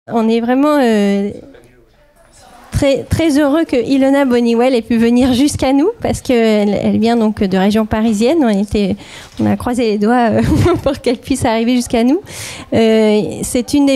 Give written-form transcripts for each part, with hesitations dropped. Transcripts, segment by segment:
On est vraiment très heureux que Ilona Bonniwell ait pu venir jusqu'à nous parce qu'elle vient donc de région parisienne. On a croisé les doigts pour qu'elle puisse arriver jusqu'à nous. C'est une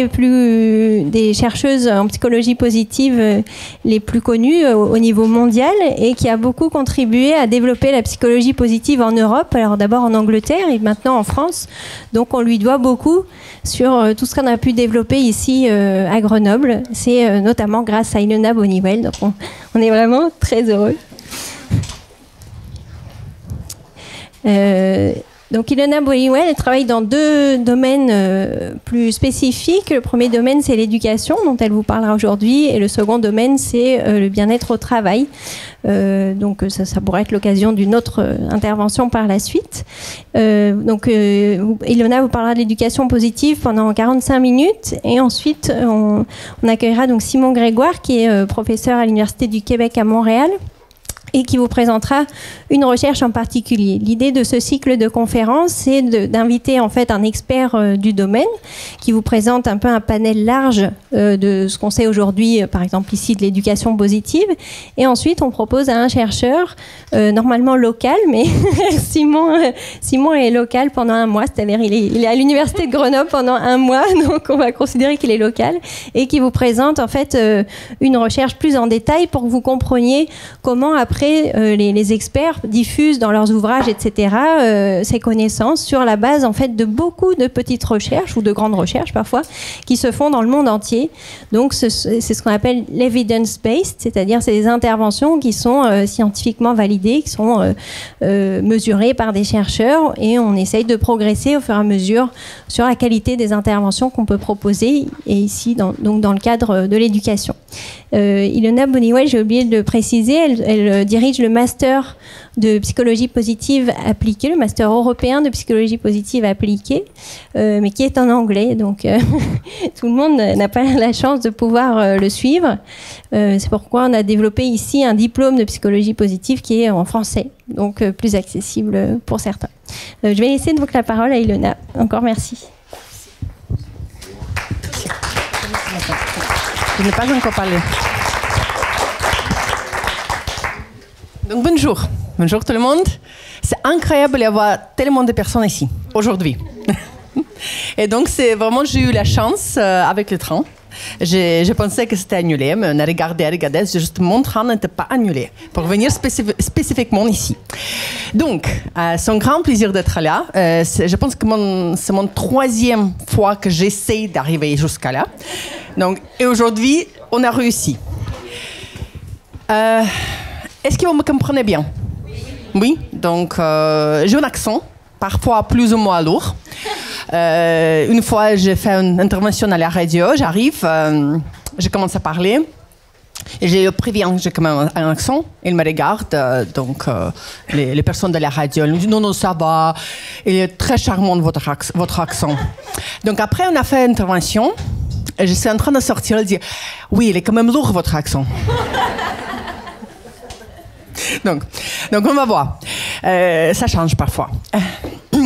des chercheuses en psychologie positive les plus connues au niveau mondial et qui a beaucoup contribué à développer la psychologie positive en Europe. Alors d'abord en Angleterre et maintenant en France. Donc on lui doit beaucoup sur tout ce qu'on a pu développer ici à Grenoble. C'est notamment grâce à Ilona Bonniwell. Donc on est vraiment très heureux. Donc Ilona Bonniwell, elle travaille dans deux domaines plus spécifiques. Le premier domaine, c'est l'éducation, dont elle vous parlera aujourd'hui, et le second domaine, c'est le bien-être au travail. Donc ça pourrait être l'occasion d'une autre intervention par la suite. Ilona vous parlera de l'éducation positive pendant 45 minutes, et ensuite on accueillera donc Simon Grégoire, qui est professeur à l'Université du Québec à Montréal, et qui vous présentera une recherche en particulier. L'idée de ce cycle de conférences, c'est d'inviter en fait un expert du domaine qui vous présente un peu un panel large de ce qu'on sait aujourd'hui, par exemple ici de l'éducation positive. Et ensuite, on propose à un chercheur, normalement local, mais Simon est local pendant un mois, c'est-à-dire il est à l'Université de Grenoble pendant un mois, donc on va considérer qu'il est local, et qui vous présente en fait une recherche plus en détail pour que vous compreniez comment après les experts diffusent dans leurs ouvrages, etc., ces connaissances sur la base en fait de beaucoup de petites recherches ou de grandes recherches parfois qui se font dans le monde entier. Donc c'est ce qu'on appelle l'evidence-based, c'est-à-dire c'est des interventions qui sont scientifiquement validées, qui sont mesurées par des chercheurs, et on essaye de progresser au fur et à mesure sur la qualité des interventions qu'on peut proposer, et ici donc dans le cadre de l'éducation. Ilona Bonniwell, j'ai oublié de le préciser, elle dirige le master de psychologie positive appliquée, le master européen de psychologie positive appliquée, mais qui est en anglais, donc tout le monde n'a pas la chance de pouvoir le suivre. C'est pourquoi on a développé ici un diplôme de psychologie positive qui est en français, donc plus accessible pour certains. Je vais laisser donc la parole à Ilona. Encore merci. Je n'ai pas encore parlé. Donc bonjour. Bonjour tout le monde. C'est incroyable d'y avoir tellement de personnes ici, aujourd'hui. Et donc c'est vraiment, j'ai eu la chance avec le train. Je pensais que c'était annulé, mais on a regardé, juste mon train n'était pas annulé pour venir spécifiquement ici. Donc, c'est un grand plaisir d'être là. Je pense que c'est mon troisième fois que j'essaie d'arriver jusqu'à là. Donc, et aujourd'hui, on a réussi. Est-ce que vous me comprenez bien? Oui. Donc, j'ai un accent, parfois plus ou moins lourd. Une fois, j'ai fait une intervention à la radio, j'arrive, je commence à parler, et j'ai prévenu, j'ai quand même un accent, ils me regardent, donc les personnes de la radio, elles me disent non, ça va, il est très charmant votre accent. Donc après, on a fait une intervention, et je suis en train de sortir, elle dit oui, il est quand même lourd votre accent. Donc on va voir. Ça change parfois.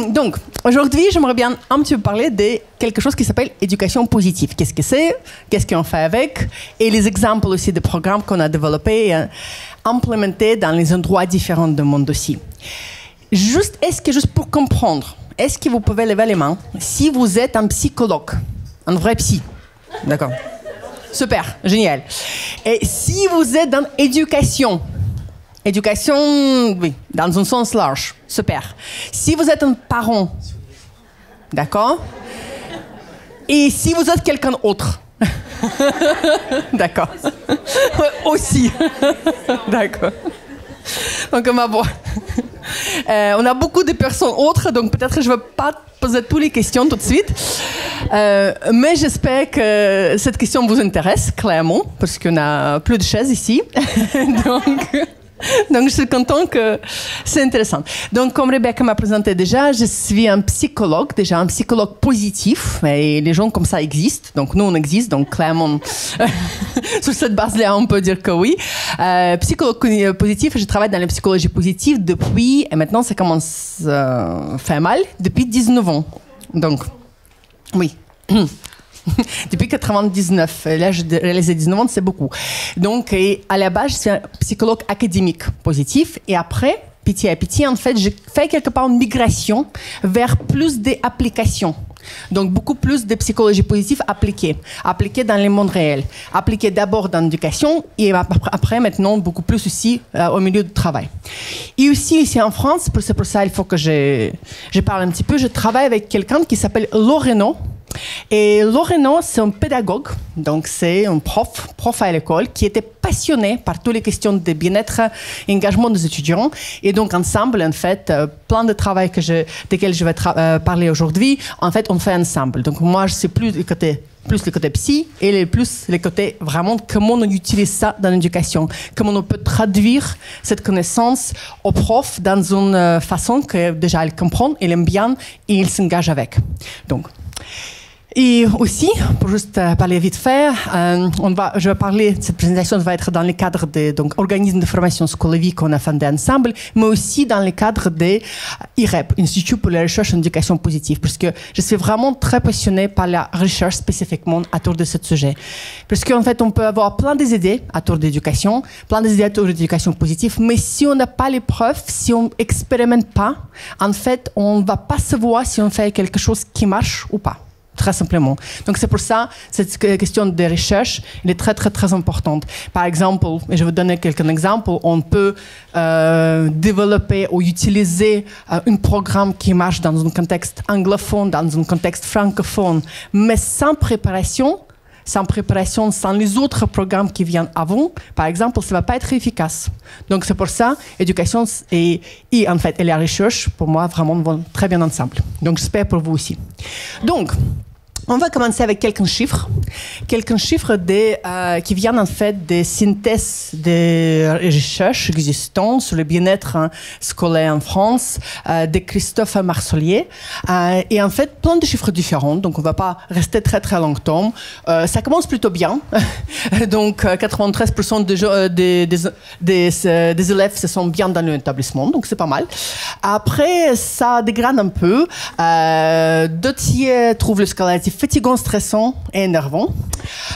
Donc, aujourd'hui, j'aimerais bien un petit peu parler de quelque chose qui s'appelle éducation positive. Qu'est-ce que c'est? Qu'est-ce qu'on fait avec? Et les exemples aussi de programmes qu'on a développés et implémentés dans les endroits différents du monde aussi. Juste pour comprendre, est-ce que vous pouvez lever les mains si vous êtes un psychologue, un vrai psy? D'accord. Super, génial. Et si vous êtes dans l'éducation, oui, dans un sens large. Super. Si vous êtes un parent, d'accord? Et si vous êtes quelqu'un d'autre? D'accord. Aussi. D'accord. Donc, on va voir. On a beaucoup de personnes autres, donc peut-être que je ne vais pas poser toutes les questions tout de suite. Mais j'espère que cette question vous intéresse, clairement, parce qu'on a plus de chaises ici. Donc, je suis contente que c'est intéressant. Donc, comme Rebecca m'a présenté déjà, je suis un psychologue positif. Et les gens comme ça existent. Donc, nous, on existe. Donc, clairement, sur cette base-là, on peut dire que oui. Psychologue positif, je travaille dans la psychologie positive depuis, et maintenant, ça commence à faire mal, depuis 19 ans. Donc, oui. Depuis 99. Là, je réalisais 19 ans, c'est beaucoup. Donc, à la base, je suis un psychologue académique positif. Et après, petit à petit, en fait, j'ai fait quelque part une migration vers plus d'applications. Donc, beaucoup plus de psychologie positive appliquée dans le monde réel, appliquée d'abord dans l'éducation et après, maintenant, beaucoup plus aussi au milieu du travail. Et aussi, ici en France, c'est pour ça il faut que je parle un petit peu, je travaille avec quelqu'un qui s'appelle Loreno. Et Loreno, c'est un pédagogue, donc c'est un prof à l'école, qui était passionné par toutes les questions de bien-être et engagement des étudiants. Et donc, ensemble, en fait, plein de travail desquels je vais parler aujourd'hui, en fait, on fait ensemble. Donc, moi, je sais plus le côté psy et plus le côté vraiment comment on utilise ça dans l'éducation, comment on peut traduire cette connaissance au prof dans une façon que déjà elle comprend, elle aime bien et il s'engage avec. Donc, et aussi, pour juste parler vite fait, je vais parler, cette présentation va être dans le cadre des organismes de formation scolaire qu'on a fondé ensemble, mais aussi dans le cadre des IREP, Institut pour la recherche en éducation positive, parce que je suis vraiment très passionnée par la recherche spécifiquement autour de ce sujet. Parce qu'en fait, on peut avoir plein d'idées autour de l'éducation, plein d'idées autour de l'éducation positive, mais si on n'a pas les preuves, si on n'expérimente pas, en fait, on ne va pas savoir si on fait quelque chose qui marche ou pas. Très simplement. Donc, c'est pour ça, cette question de recherche, elle est très, très, très importante. Par exemple, et je vais vous donner quelques exemples, on peut développer ou utiliser un programme qui marche dans un contexte anglophone, dans un contexte francophone, mais sans préparation, sans les autres programmes qui viennent avant, par exemple, ça ne va pas être efficace. Donc, c'est pour ça, l'éducation et en fait, et la recherche, pour moi, vraiment vont très bien ensemble. Donc, j'espère pour vous aussi. Donc, on va commencer avec quelques chiffres qui viennent en fait des synthèses des recherches existantes sur le bien-être scolaire en France de Christophe Marcelier. Et en fait, plein de chiffres différents, donc on ne va pas rester très très longtemps. Ça commence plutôt bien. Donc 93% des élèves se sentent bien dans l'établissement, donc c'est pas mal. Après, ça dégrade un peu. 2 tiers trouvent le scolarité fatigant, stressant et énervant.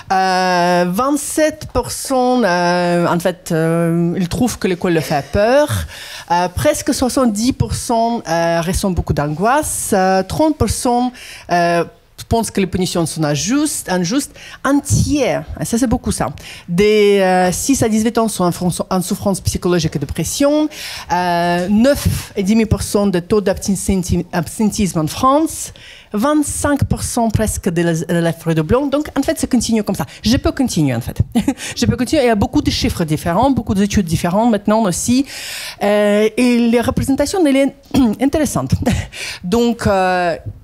27%, en fait, ils trouvent que l'école leur fait peur. Presque 70% ressentent beaucoup d'angoisse. 30% pensent que les punitions sont injustes. Un tiers, ça c'est beaucoup ça, des 6 à 18 ans sont en souffrance psychologique et dépression. 9,5% de taux d'absentisme en France. 25% presque des élèves redoublant. Donc, en fait, ça continue comme ça. Je peux continuer, en fait. Je peux continuer. Il y a beaucoup de chiffres différents, beaucoup d'études différentes maintenant aussi. Et la représentation, elle est intéressante. Donc,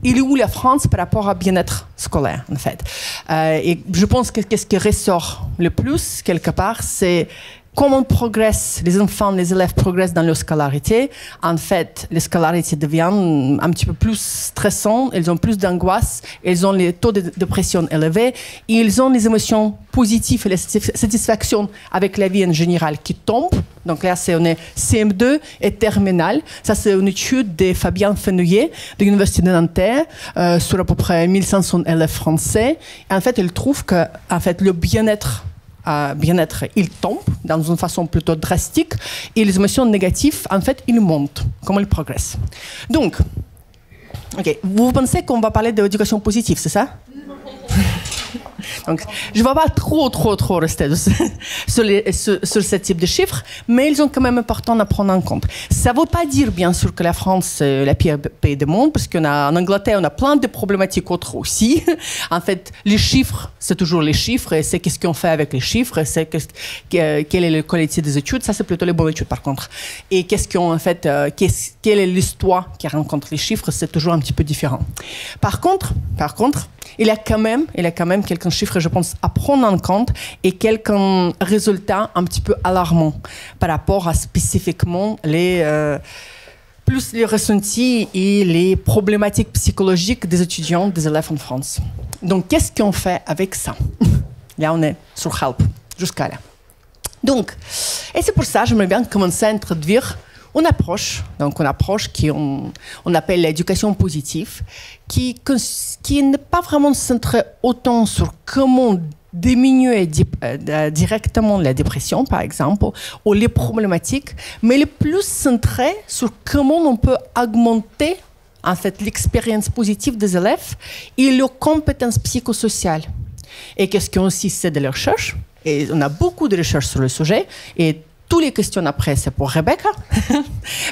il est où la France par rapport à bien-être scolaire, en fait? Et je pense que ce qui ressort le plus, quelque part, c'est comment progressent les enfants, les élèves progressent dans leur scolarité. En fait, les scolarités deviennent un petit peu plus stressantes, ils ont plus d'angoisse, ils ont les taux de dépression élevés, et ils ont les émotions positives et la satisfaction avec la vie en général qui tombent. Donc là, on est CM2 et terminale. Ça, c'est une étude de Fabien Fenouillet de l'Université de Nanterre sur à peu près 1500 élèves français. Et en fait, il trouve que en fait, le bien-être, il tombe dans une façon plutôt drastique et les émotions négatives, en fait, ils montent, comme ils progressent. Donc, ok, vous pensez qu'on va parler d'éducation positive, c'est ça? Donc, je ne vais pas trop rester sur ce type de chiffres, mais ils sont quand même importants à prendre en compte. Ça ne veut pas dire, bien sûr, que la France est le pire pays du monde, parce qu'en Angleterre, on a plein de problématiques autres aussi. En fait, les chiffres, c'est toujours les chiffres, et c'est qu'est-ce qu'on fait avec les chiffres, c'est quelle est la qualité des études, ça c'est plutôt les bonnes études par contre. Et quelle est l'histoire qui rencontre les chiffres, c'est toujours un petit peu différent. Par contre, il y a quand même quelques chiffres, je pense, à prendre en compte et quelques résultats un petit peu alarmants par rapport à spécifiquement plus les ressentis et les problématiques psychologiques des étudiants, des élèves en France. Donc, qu'est-ce qu'on fait avec ça? Là, on est sur Help, jusqu'à là. Donc, et c'est pour ça que j'aimerais bien commencer à introduire une approche qu'on appelle l'éducation positive, qui n'est pas vraiment centrée autant sur comment diminuer directement la dépression, par exemple, ou les problématiques, mais le plus centré sur comment on peut augmenter en fait l'expérience positive des élèves et leurs compétences psychosociales. Et qu'est-ce qu'on aussi sait de la recherche? Et on a beaucoup de recherches sur le sujet, et toutes les questions après, c'est pour Rebecca,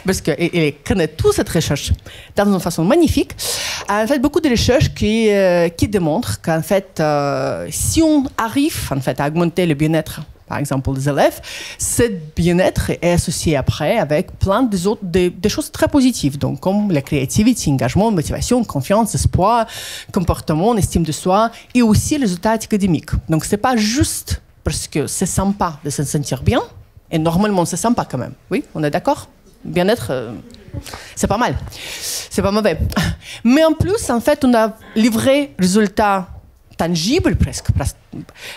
parce qu'elle connaît toute cette recherche d'une façon magnifique. En fait, beaucoup de recherches qui démontrent qu'en fait, si on arrive en fait, à augmenter le bien-être, par exemple, des élèves, ce bien-être est associé après avec plein des choses très positives, donc comme la créativité, engagement, motivation, confiance, espoir, comportement, estime de soi, et aussi les résultats académiques. Donc, c'est pas juste parce que c'est sympa de se sentir bien. Et normalement, c'est sympa quand même. Oui, on est d'accord? Bien-être, c'est pas mal. C'est pas mauvais. Mais en plus, en fait, on a les vrais résultats tangibles presque.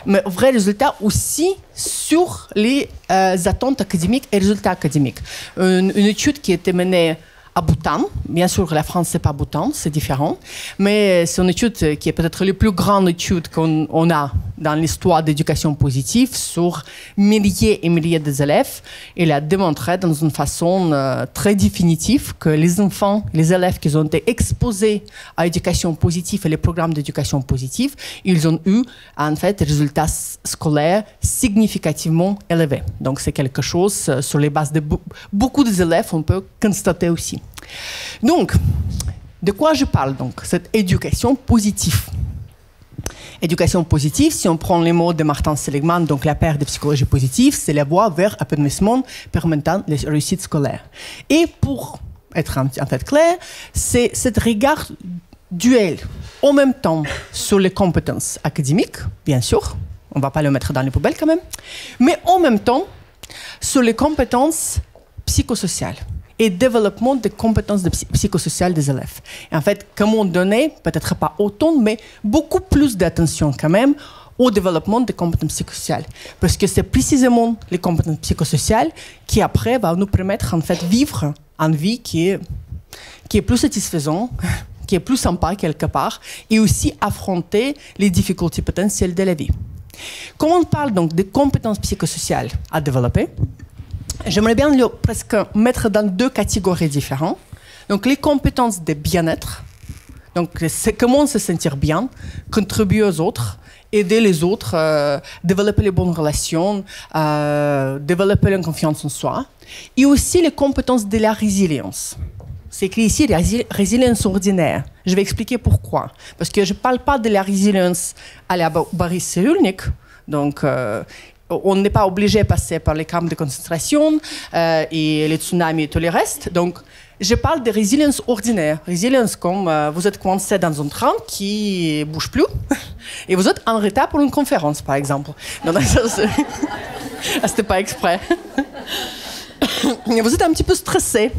Mais vrais résultats aussi sur les attentes académiques et résultats académiques. Une étude qui a été menée à Bhoutan. Bien sûr, la France, c'est pas Bhoutan, c'est différent. Mais c'est une étude qui est peut-être la plus grande étude qu'on a dans l'histoire d'éducation positive sur milliers et milliers d'élèves. Elle a démontré dans une façon très définitive que les enfants, les élèves qui ont été exposés à l'éducation positive et les programmes d'éducation positive, ils ont eu en fait des résultats scolaires significativement élevés. Donc c'est quelque chose sur les bases de beaucoup des élèves, on peut constater aussi. Donc, de quoi je parle donc, cette éducation positive? Éducation positive, si on prend les mots de Martin Seligman, donc la père de psychologie positive, c'est la voie vers épanouissement permettant les réussites scolaires. Et pour être en fait clair, c'est cet regard duel, en même temps sur les compétences académiques, bien sûr, on ne va pas le mettre dans les poubelles quand même, mais en même temps sur les compétences psychosociales et développement des compétences psychosociales des élèves. Et en fait, comment donner, peut-être pas autant, mais beaucoup plus d'attention quand même au développement des compétences psychosociales. Parce que c'est précisément les compétences psychosociales qui après vont nous permettre en fait vivre une vie qui est plus satisfaisante, qui est plus sympa quelque part, et aussi affronter les difficultés potentielles de la vie. Quand on parle donc des compétences psychosociales à développer, j'aimerais bien le presque mettre dans deux catégories différentes. Donc, les compétences de bien-être. Donc, c'est comment se sentir bien, contribuer aux autres, aider les autres, développer les bonnes relations, développer la confiance en soi. Et aussi les compétences de la résilience. C'est écrit ici, la résilience ordinaire. Je vais expliquer pourquoi. Parce que je ne parle pas de la résilience à la Boris Cyrulnik. Donc, on n'est pas obligé de passer par les camps de concentration et les tsunamis et tout le reste. Donc, je parle de résilience ordinaire. Résilience comme vous êtes coincé dans un train qui ne bouge plus et vous êtes en retard pour une conférence, par exemple. Non, c'était pas exprès. Vous êtes un petit peu stressé,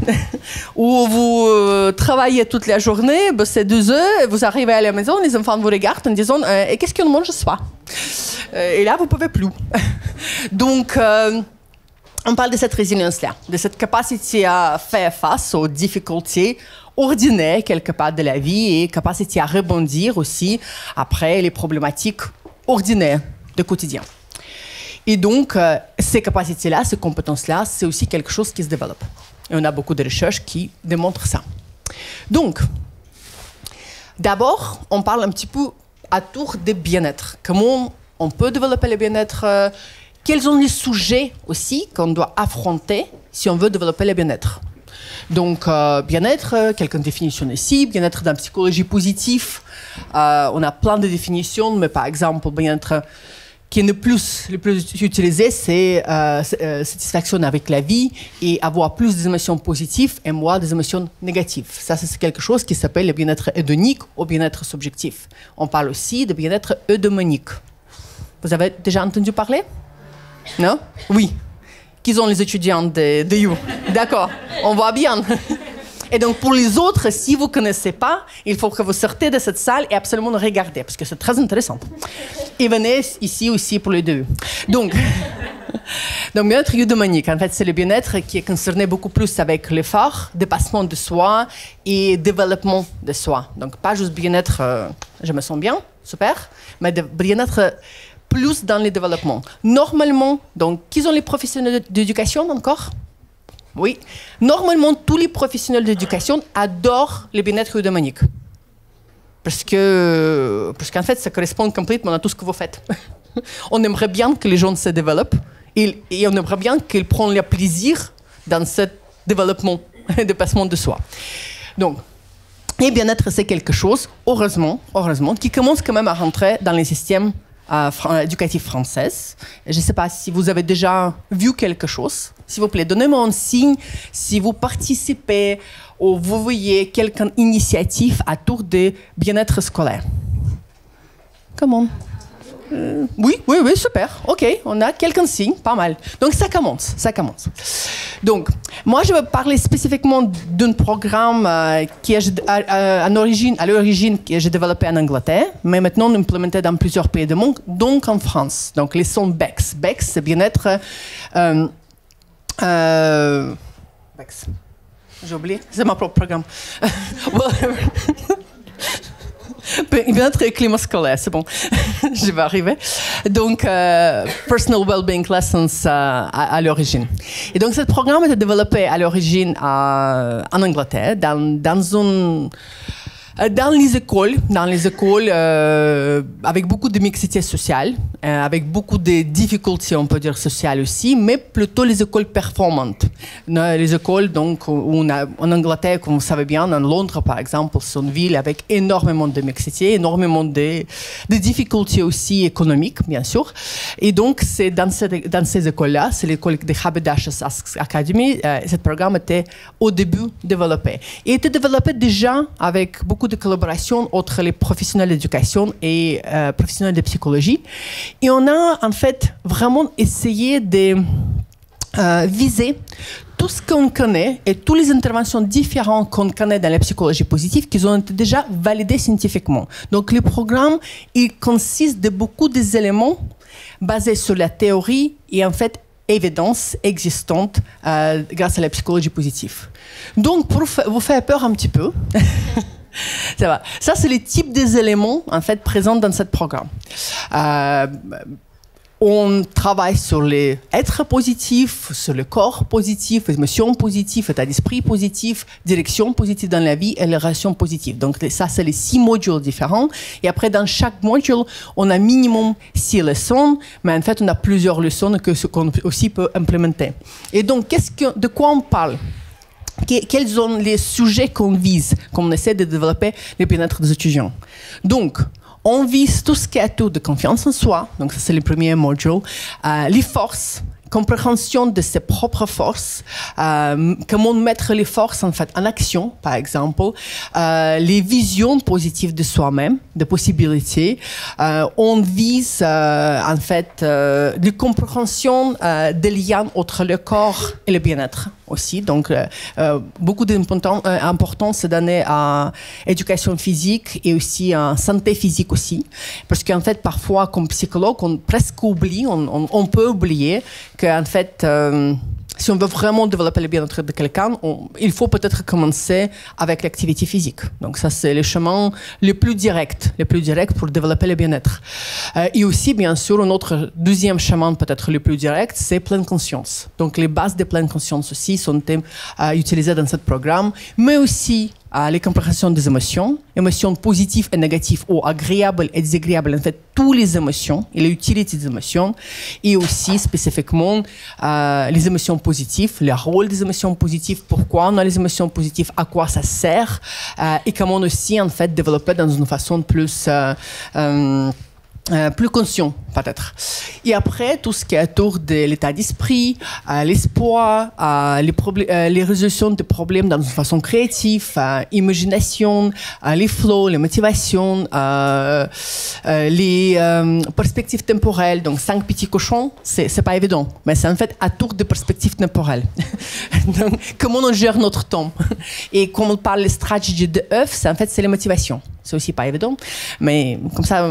ou vous travaillez toute la journée, c'est 2 heures, et vous arrivez à la maison, les enfants vous regardent en disant et qu'est-ce qu'on mange ce soir? Et là, vous ne pouvez plus. Donc, on parle de cette résilience-là, de cette capacité à faire face aux difficultés ordinaires, quelque part, de la vie, et capacité à rebondir aussi après les problématiques ordinaires du quotidien. Et donc, ces capacités-là, ces compétences-là, c'est aussi quelque chose qui se développe. Et on a beaucoup de recherches qui démontrent ça. Donc, d'abord, on parle un petit peu à tour de bien-être. Comment on peut développer le bien-être? Quels sont les sujets aussi qu'on doit affronter si on veut développer le bien-être? Donc, bien-être, quelques définitions ici. Bien-être dans la psychologie positive, on a plein de définitions, mais par exemple, bien-être qui est le plus utilisé, c'est satisfaction avec la vie et avoir plus d'émotions positives et moins des émotions négatives. Ça, c'est quelque chose qui s'appelle le bien-être hédonique ou bien-être subjectif. On parle aussi de bien-être eudaimonique. Vous avez déjà entendu parler? Non? Oui. Qui sont les étudiants de You? D'accord, on voit bien. Et donc, pour les autres, si vous ne connaissez pas, il faut que vous sortez de cette salle et absolument regardez, parce que c'est très intéressant. Et venez ici aussi pour les deux. Donc, Donc, bien-être eudaimonique, en fait, c'est le bien-être qui est concerné beaucoup plus avec l'effort, dépassement de soi et développement de soi. Donc, pas juste bien-être, je me sens bien, super, mais bien-être plus dans le développement. Normalement, donc, qui sont les professionnels d'éducation encore? Oui. Normalement, tous les professionnels d'éducation adorent le bien-être eudaimonique. Parce qu'en fait, ça correspond complètement à tout ce que vous faites. On aimerait bien que les gens se développent et on aimerait bien qu'ils prennent le plaisir dans ce développement, dépassement de soi. Donc, et bien-être, c'est quelque chose, heureusement, qui commence quand même à rentrer dans les systèmes éducatifs français. Je ne sais pas si vous avez déjà vu quelque chose. S'il vous plaît, donnez-moi un signe si vous participez ou vous voyez quelqu'un initiative autour de bien-être scolaire. Comment? Oui, super. OK, on a quelques signes, pas mal. Donc, ça commence. Donc, moi, je vais parler spécifiquement d'un programme qui est à l'origine que j'ai développé en Angleterre, mais maintenant implémenté dans plusieurs pays du monde, donc en France. Donc, les sons BEX. BEX, c'est bien-être... BEX. J'ai oublié, c'est mon propre programme. Bien-être et climat scolaire, c'est bon, je vais arriver. Donc, Personal Wellbeing Lessons à l'origine. Et donc, ce programme a été développé à l'origine en Angleterre, dans les écoles avec beaucoup de mixité sociale, avec beaucoup de difficultés, on peut dire, sociales aussi, mais plutôt les écoles performantes. Les écoles, donc, en Angleterre, comme vous savez bien, en Londres, par exemple, c'est une ville avec énormément de mixité, énormément de difficultés aussi économiques, bien sûr. Et donc, c'est dans ces écoles-là, c'est l'école de Haberdashers Academy, ce programme était au début développé. Il était développé déjà avec beaucoup de collaboration entre les professionnels d'éducation et professionnels de psychologie. Et on a en fait vraiment essayé de viser tout ce qu'on connaît et toutes les interventions différentes qu'on connaît dans la psychologie positive qui ont été déjà validées scientifiquement. Donc le programme, il consiste de beaucoup d'éléments basés sur la théorie et en fait évidence existante grâce à la psychologie positive. Donc pour vous faire peur un petit peu, ça va. Ça, c'est les types des éléments en fait présents dans ce programme. On travaille sur les êtres positifs, sur le corps positif, les émotions positives, état d'esprit positif, direction positive dans la vie et les relations positives. Donc ça, c'est les 6 modules différents. Et après, dans chaque module, on a minimum 6 leçons, mais en fait, on a plusieurs leçons qu'on aussi peut implémenter. Et donc, de quoi on parle? Quels sont les sujets qu'on vise, qu'on essaie de développer le bien-être des étudiants? Donc, on vise tout ce qui est autour de confiance en soi, donc ça c'est le premier module, les forces, compréhension de ses propres forces, comment mettre les forces en fait en action, par exemple, les visions positives de soi-même, de possibilités. On vise en fait la compréhension des liens entre le corps et le bien-être aussi. Donc beaucoup d'importance est donnée à éducation physique et aussi à santé physique aussi, parce qu'en fait parfois comme psychologue on presque oublie, on peut oublier qu'en fait, si on veut vraiment développer le bien-être de quelqu'un, il faut peut-être commencer avec l'activité physique. Donc ça, c'est le chemin le plus direct pour développer le bien-être. Et aussi, bien sûr, un autre deuxième chemin peut-être le plus direct, c'est pleine conscience. Donc les bases de pleine conscience aussi sont utilisées dans ce programme, mais aussi les compréhensions des émotions positives et négatives ou agréables et désagréables, en fait, toutes les émotions et l'utilité des émotions, et aussi spécifiquement les émotions positives, le rôle des émotions positives, pourquoi on a les émotions positives, à quoi ça sert, et comment aussi, en fait, développer dans une façon plus conscient, peut-être. Et après, tout ce qui est autour de l'état d'esprit, l'espoir, les résolutions de problèmes dans une façon créative, imagination, les flows, les motivations, les perspectives temporelles. Donc, 5 petits cochons, c'est pas évident, mais c'est en fait autour de perspectives temporelles. Donc, comment on gère notre temps. Et quand on parle de stratégie de œuf, c'est en fait, c'est les motivations. c'est aussi pas évident, mais comme ça,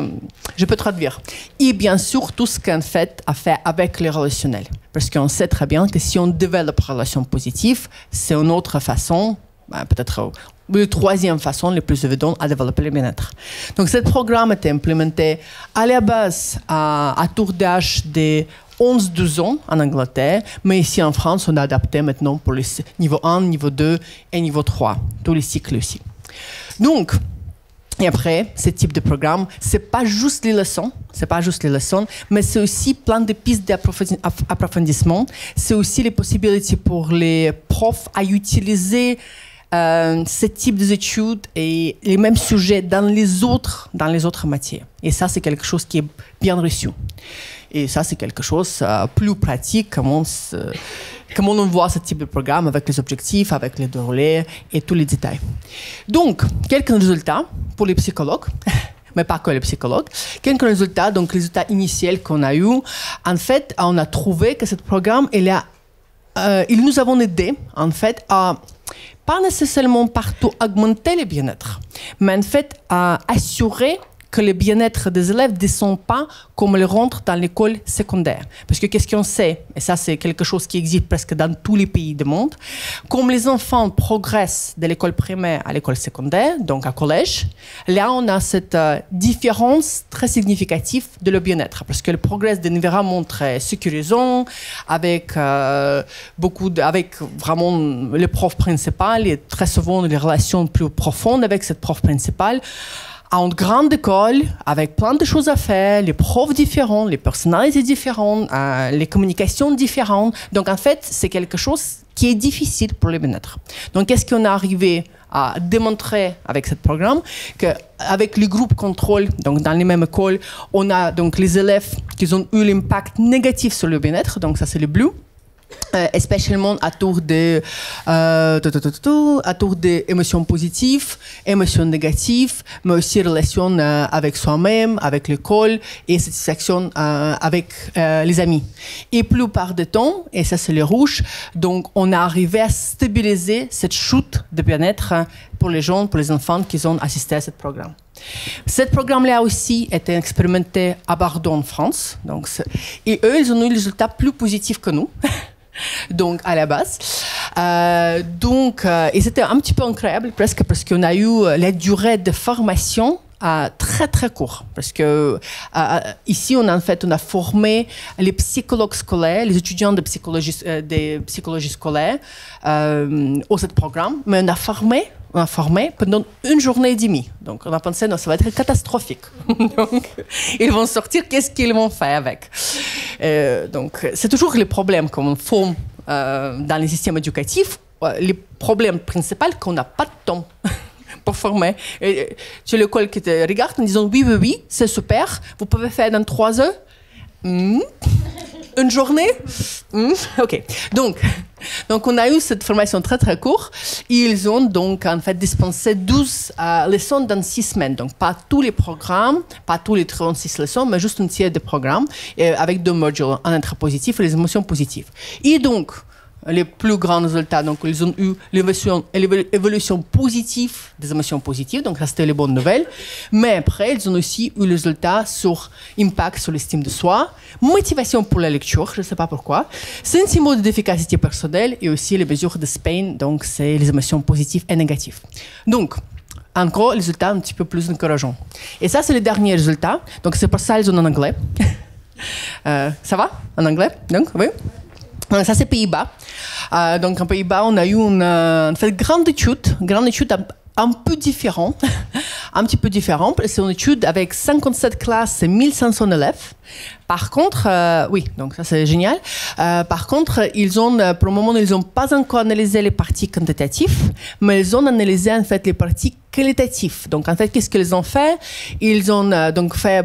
je peux traduire. Et bien sûr, tout ce qu'en fait a fait avec les relationnels. Parce qu'on sait très bien que si on développe une relation positive, c'est une autre façon, peut-être la troisième façon la plus évidente à développer le bien-être. Donc, ce programme était implémenté à la base à tour d'âge de 11-12 ans en Angleterre, mais ici en France, on a adapté maintenant pour les niveau 1, niveau 2 et niveau 3, tous les cycles aussi. Donc, et après, ce type de programme, c'est pas juste les leçons, mais c'est aussi plein de pistes d'approfondissement. C'est aussi les possibilités pour les profs à utiliser ce type d'études et les mêmes sujets dans les autres matières. Et ça, c'est quelque chose qui est bien reçu. Et ça, c'est quelque chose de plus pratique, comment on voit ce type de programme avec les objectifs, avec les déroulés et tous les détails. Donc, quelques résultats pour les psychologues, mais pas que les psychologues. Quelques résultats, donc les résultats initiaux qu'on a eus. En fait, on a trouvé que ce programme, il nous a aidé, en fait, à pas nécessairement partout augmenter le bien-être, mais en fait à assurer que le bien-être des élèves ne descend pas comme ils rentrent dans l'école secondaire. Parce que qu'est-ce qu'on sait, et ça c'est quelque chose qui existe presque dans tous les pays du monde, comme les enfants progressent de l'école primaire à l'école secondaire, donc à collège, là on a cette différence très significative de le bien-être. Parce que le progrès d'un environnement très sécurisant, avec vraiment le prof principal et très souvent les relations plus profondes avec cette prof principale, à une grande école, avec plein de choses à faire, les profs différents, les personnalités différentes, les communications différentes. Donc, en fait, c'est quelque chose qui est difficile pour le bien-être. Donc, qu'est-ce qu'on est arrivé à démontrer avec ce programme? Qu'avec le groupe contrôle, donc dans les mêmes écoles, on a donc les élèves qui ont eu l'impact négatif sur le bien-être, donc ça c'est le bleu. Spécialement à tour d'émotions positives, émotions négatives, mais aussi relations avec soi-même, avec l'école et satisfaction avec les amis. Et plupart du temps, et ça c'est le rouge, donc on a arrivé à stabiliser cette chute de bien-être pour les gens, pour les enfants qui ont assisté à ce programme. Ce programme-là aussi a été expérimenté à Bordeaux en France, donc et eux ils ont eu des résultats plus positifs que nous. Donc, à la base. Et c'était un petit peu incroyable, presque, parce qu'on a eu la durée de formation très, très court. Parce que ici, on a formé les psychologues scolaires, les étudiants de psychologie scolaire au ce programme, mais on a formé pendant une journée et demie. Donc, on a pensé, non, ça va être catastrophique. Donc, ils vont sortir, qu'est-ce qu'ils vont faire avec? Donc, c'est toujours le problème quand on forme dans les systèmes éducatifs. Le problème principal, qu'on n'a pas de temps pour former. C'est l'école qui te regarde en disant, oui, c'est super, vous pouvez faire dans 3 heures. Une journée? OK. Donc, on a eu cette formation très, très courte. Et ils ont donc, en fait, dispensé 12 leçons dans 6 semaines. Donc, pas tous les programmes, pas tous les 36 leçons, mais juste un tiers des programmes, avec 2 modules, un intérêt positif et les émotions positives. Et donc, les plus grands résultats, donc ils ont eu l'évolution positive des émotions positives, donc ça c'était les bonnes nouvelles. Mais après, ils ont aussi eu le résultat sur impact sur l'estime de soi, motivation pour la lecture, je ne sais pas pourquoi, sentiment d'efficacité personnelle et aussi les mesures de SPAN, donc c'est les émotions positives et négatives. Donc, en gros, les résultats un petit peu plus encourageants. Et ça, c'est le dernier résultat, donc c'est pour ça qu'ils sont en anglais. Ça va en anglais? Donc, oui. Ça, c'est Pays-Bas. Donc, en Pays-Bas, on a eu une grande étude un peu différente. Un petit peu différente. C'est une étude avec 57 classes et 1500 élèves. Par contre, oui, donc ça c'est génial. Par contre, pour le moment, ils n'ont pas encore analysé les parties quantitatives, mais ils ont analysé en fait les parties qualitatives. Donc en fait, qu'est-ce qu'ils ont fait? Ils ont donc fait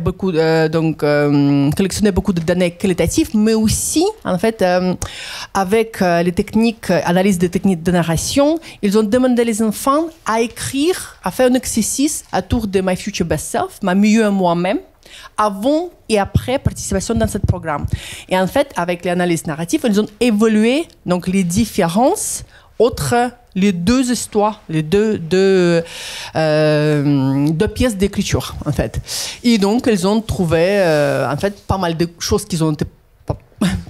collectionné beaucoup de données qualitatives, mais aussi en fait avec les techniques, analyse des techniques de narration, ils ont demandé les enfants à écrire, à faire un exercice autour de My Future Best Self, ma mieux moi-même, avant et après participation dans ce programme. Et en fait, avec l'analyse narrative, ils ont évalué donc les différences autres les deux histoires, les deux pièces d'écriture, en fait. Et donc, elles ont trouvé, en fait, pas mal de choses qui ont été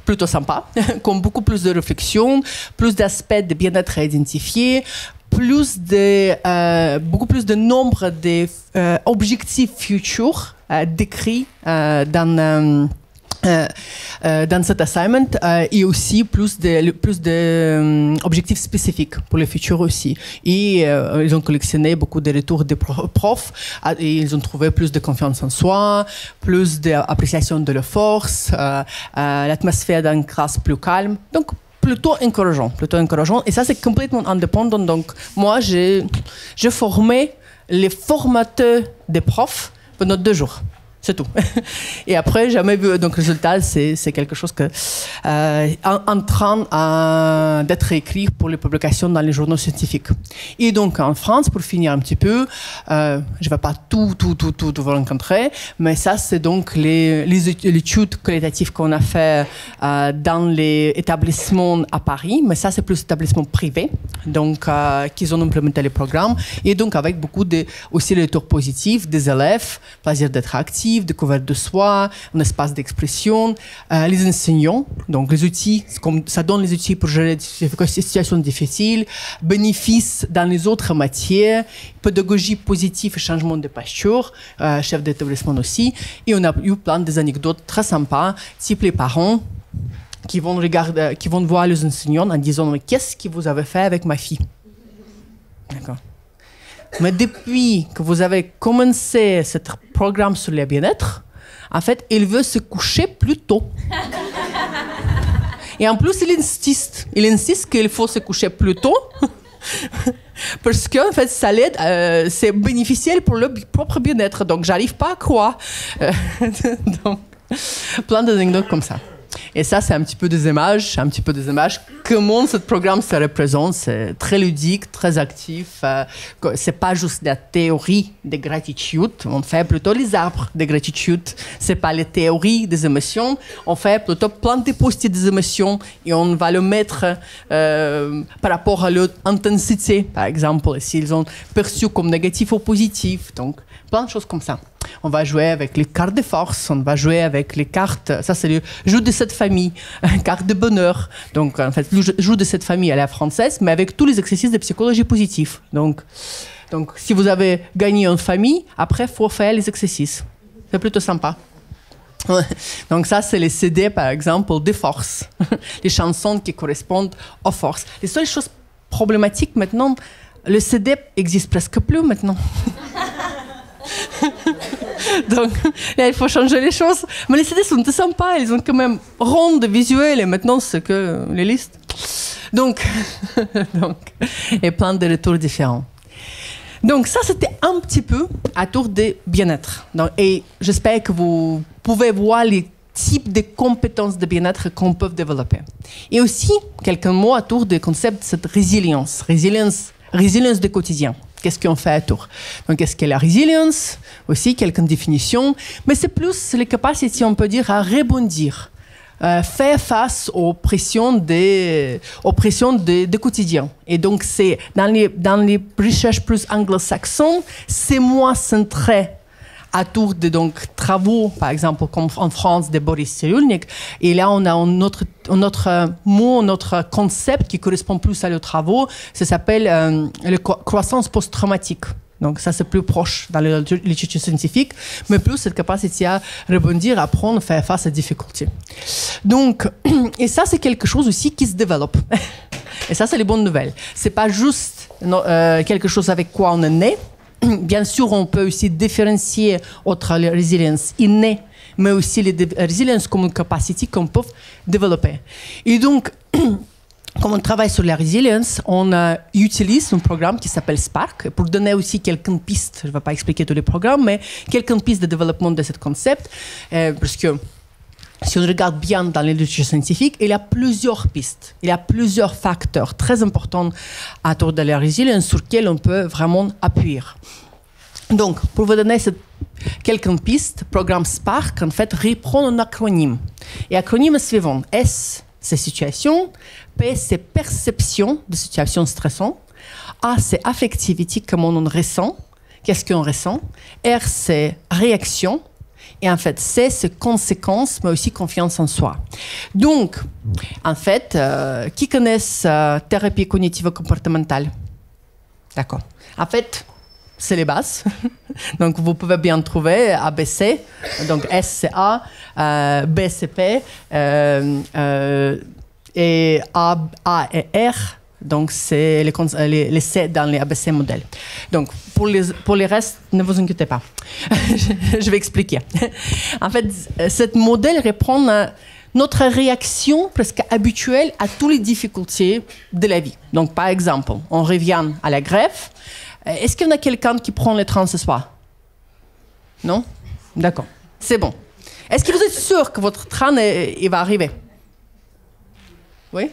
plutôt sympas, comme beaucoup plus de réflexion, plus d'aspects de bien-être à identifier, beaucoup plus de nombre d'objectifs futurs décrits dans cet assignment et aussi plus d'objectifs spécifiques pour le futur aussi. Et ils ont collectionné beaucoup de retours des profs et ils ont trouvé plus de confiance en soi, plus d'appréciation de la force, l'atmosphère d'une classe plus calme. Donc, plutôt encourageant. Et ça, c'est complètement indépendant. Donc, moi, j'ai formé les formateurs des profs pendant 2 jours. C'est tout. Et après, jamais vu. Donc, le résultat, c'est quelque chose en train d'être écrit pour les publications dans les journaux scientifiques. Et donc, en France, pour finir un petit peu, je ne vais pas tout vous rencontrer, mais ça, c'est donc les études qualitatives qu'on a fait dans les établissements à Paris, mais ça, c'est plus établissements privés, donc, qu'ils ont implémenté les programmes, et donc, avec beaucoup aussi les retours positifs des élèves, plaisir d'être actifs, découverte de soi, un espace d'expression, les enseignants, donc les outils, ça donne les outils pour gérer des situations difficiles, bénéfices dans les autres matières, pédagogie positive et changement de posture, chef d'établissement aussi, et on a eu plein d'anecdotes très sympas, type les parents qui vont voir les enseignants en disant « Mais qu'est-ce que vous avez fait avec ma fille ?» D'accord. Mais depuis que vous avez commencé ce programme sur le bien-être, en fait, il veut se coucher plus tôt. Et en plus, il insiste qu'il faut se coucher plus tôt parce que, en fait, ça l'aide, c'est bénéficiel pour le propre bien-être. Donc, j'arrive pas à croire. Donc, plein d'anecdotes comme ça. Et ça, c'est un petit peu des images. Comment ce programme se représente, c'est très ludique, très actif. C'est pas juste la théorie de gratitude. On fait plutôt les arbres de gratitude. C'est pas les théories des émotions. On fait plutôt planter poster des émotions et on va le mettre par rapport à leur intensité, par exemple, s'ils ont perçu comme négatif ou positif. Donc, plein de choses comme ça. On va jouer avec les cartes de force, on va jouer avec les cartes, ça c'est le jeu de cette famille, carte de bonheur. Donc en fait, le jeu de cette famille à la française, mais avec tous les exercices de psychologie positive. Donc si vous avez gagné en famille, après il faut faire les exercices. C'est plutôt sympa. Donc ça, c'est les CD, par exemple, des forces. Les chansons qui correspondent aux forces. Les seules choses problématiques maintenant, le CD n'existe presque plus maintenant. Donc, là, il faut changer les choses. Mais les CD sont sympas, ils ont quand même rondes visuelles et maintenant, c'est que les listes. Donc, et plein de retours différents. Donc, ça, c'était un petit peu à tour de bien-être. Et j'espère que vous pouvez voir les types de compétences de bien-être qu'on peut développer. Et aussi, quelques mots à tour du concept de cette résilience du quotidien. Qu'est-ce qu'on fait à tour? Donc, qu'est-ce qu'est la résilience? Aussi, quelques définitions. Mais c'est plus les capacités, on peut dire, à rebondir. Faire face aux pressions des quotidiens. Et donc, c'est dans les recherches plus anglo-saxons, c'est moins centré autour de travaux, par exemple, comme en France, de Boris Cyrulnik. Et là, on a un autre mot, un autre concept qui correspond plus à nos travaux. Ça s'appelle la croissance post-traumatique. Donc, ça, c'est plus proche dans l'étude scientifique, mais plus cette capacité à rebondir, apprendre, faire face aux difficultés. Donc, et ça, c'est quelque chose aussi qui se développe. Et ça, c'est les bonnes nouvelles. C'est pas juste quelque chose avec quoi on est né. Bien sûr, on peut aussi différencier entre les résiliences innées, mais aussi les résiliences comme une capacité qu'on peut développer. Et donc, comme on travaille sur la résilience, on utilise un programme qui s'appelle Spark pour donner aussi quelques pistes. Je ne vais pas expliquer tous les programmes, mais quelques pistes de développement de ce concept, parce que si on regarde bien dans l'étude scientifique, il y a plusieurs pistes, il y a plusieurs facteurs très importants autour de la résilience sur lesquels on peut vraiment appuyer. Donc, pour vous donner quelques pistes, le programme Spark, en fait, reprend un acronyme. Et l'acronyme est suivant, S, c'est situation. P, c'est perception de situations stressantes. A, c'est affectivity, comment on ressent. Qu'est-ce qu'on ressent? R, c'est réaction. Et en fait, C, c'est conséquence, mais aussi confiance en soi. Donc, en fait, qui connaissent thérapie cognitivo-comportementale? D'accord. En fait, c'est les bases. Donc, vous pouvez bien trouver ABC. Donc, S, c'est A, B, c'est P, et A et R. Donc, c'est les C dans les ABC modèles. Donc, pour les restes, ne vous inquiétez pas. Je vais expliquer. En fait, ce modèle répond à notre réaction presque habituelle à toutes les difficultés de la vie. Donc, par exemple, on revient à la grève. Est-ce qu'il y en a quelqu'un qui prend le train ce soir? Non? D'accord. C'est bon. Est-ce que vous êtes sûr que votre train il va arriver? Oui?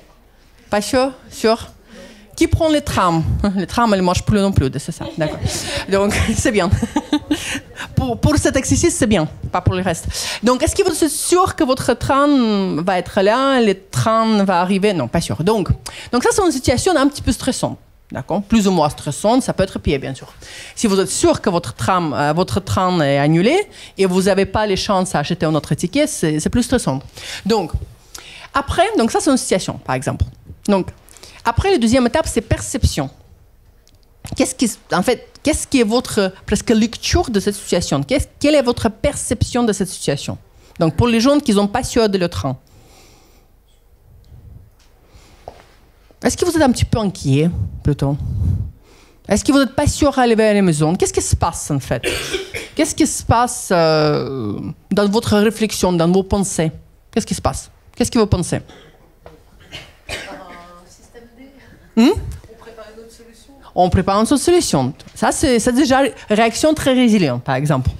Pas sûr? Sûr? Qui prend les trams? Les trams, elles ne marchent plus non plus, c'est ça. D'accord. Donc, c'est bien. Pour cet exercice, c'est bien, pas pour le reste. Donc, est-ce que vous êtes sûr que votre train va être là, le train va arriver? Non, pas sûr. Donc ça, c'est une situation un petit peu stressante. D'accord? Plus ou moins stressante, ça peut être pire, bien sûr. Si vous êtes sûr que votre train est annulé et vous n'avez pas les chances d'acheter un autre ticket, c'est plus stressant. Donc, après, ça, c'est une situation, par exemple. Donc, après, la deuxième étape, c'est perception. Qu'est-ce qui est votre presque lecture de cette situation? Quelle est votre perception de cette situation? Donc, pour les gens qui n'ont pas sûr de le train. Est-ce que vous êtes un petit peu inquiet, plutôt? Est-ce que vous n'êtes pas sûr à arriver à la maison? Qu'est-ce qui se passe, en fait? Qu'est-ce qui se passe dans votre réflexion, dans vos pensées? Qu'est-ce qui se passe? Qu'est-ce que vous pensez? On prépare une autre solution. Ça, c'est déjà une réaction très résiliente, par exemple.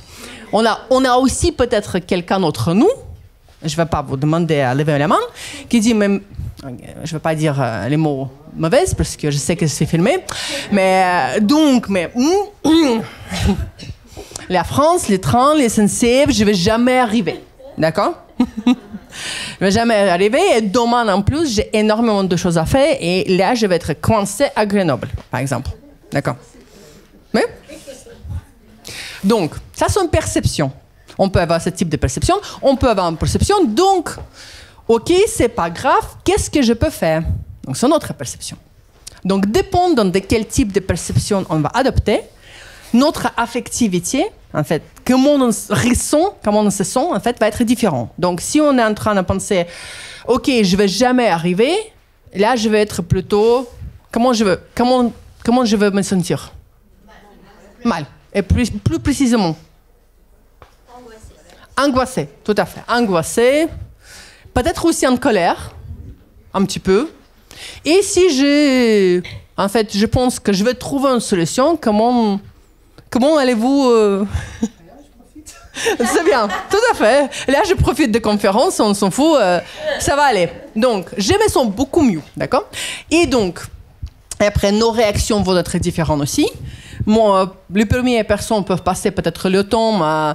On a aussi peut-être quelqu'un d'entre nous, je ne vais pas vous demander à lever la main, qui dit, même, je ne vais pas dire les mots mauvais, parce que je sais que c'est filmé, mais la France, les trains, les SNCF, je ne vais jamais arriver. D'accord? Je ne vais jamais arriver et demain en plus, j'ai énormément de choses à faire et là, je vais être coincé à Grenoble, par exemple. D'accord? Oui? Donc, ça, c'est une perception. On peut avoir ce type de perception. On peut avoir une perception. Donc, OK, c'est pas grave. Qu'est-ce que je peux faire? Donc, c'est notre perception. Donc, dépendant de quel type de perception on va adopter, notre affectivité, en fait, comment on ressent, comment on se sent, en fait, va être différent. Donc, si on est en train de penser, OK, je vais jamais arriver, là, je vais être plutôt, comment je veux me sentir? Mal. Et plus précisément? Angoissé, tout à fait. Angoissé, peut-être aussi en colère, un petit peu. Et si je pense que je vais trouver une solution, comment allez-vous C'est bien, tout à fait. Là, je profite de conférences, on s'en fout, ça va aller. Donc, je me sens beaucoup mieux, d'accord? Et donc, après, nos réactions vont être différentes aussi. Les premières personnes peuvent passer peut-être le temps à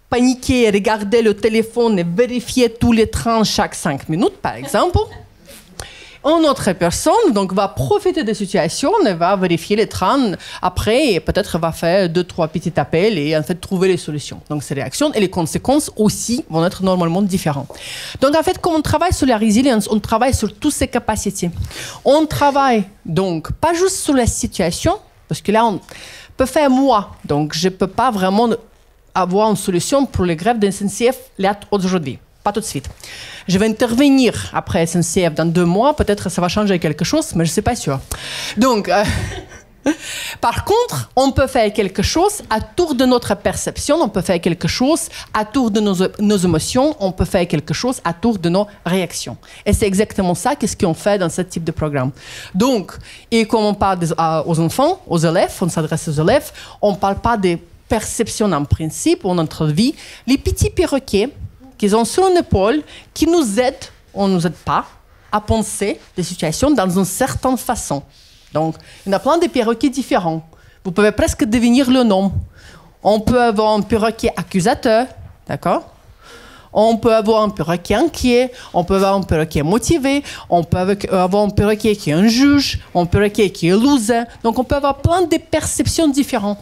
paniquer, regarder le téléphone et vérifier tous les trains chaque 5 minutes, par exemple. Une autre personne donc, va profiter de la situation et va vérifier les trains après et peut-être va faire 2-3 petits appels et en fait trouver les solutions. Donc ces réactions et les conséquences aussi vont être normalement différentes. Donc en fait, quand on travaille sur la résilience, on travaille sur toutes ces capacités. On travaille donc pas juste sur la situation, parce que là on peut faire moi, donc je ne peux pas vraiment avoir une solution pour les grèves de SNCF là aujourd'hui. Pas tout de suite. Je vais intervenir après SNCF dans 2 mois. Peut-être que ça va changer quelque chose, mais je ne suis pas sûre. Donc, par contre, on peut faire quelque chose à tour de notre perception. On peut faire quelque chose à tour de nos émotions. On peut faire quelque chose à tour de nos réactions. Et c'est exactement ça qu'est-ce qu'on fait dans ce type de programme. Donc, et quand on parle aux enfants, aux élèves, on s'adresse aux élèves, on ne parle pas des perceptions en principe ou notre vie. Les petits perroquets qu'ils ont sur une épaule, qui nous aident, on ne nous aide pas, à penser des situations dans une certaine façon. Donc, il y en a plein de perroquets différents. Vous pouvez presque deviner le nom. On peut avoir un perroquet accusateur, d'accord? On peut avoir un perroquet inquiet, on peut avoir un perroquet motivé, on peut avoir un perroquet qui est un juge, un perroquet qui est loser. Donc, on peut avoir plein de perceptions différentes.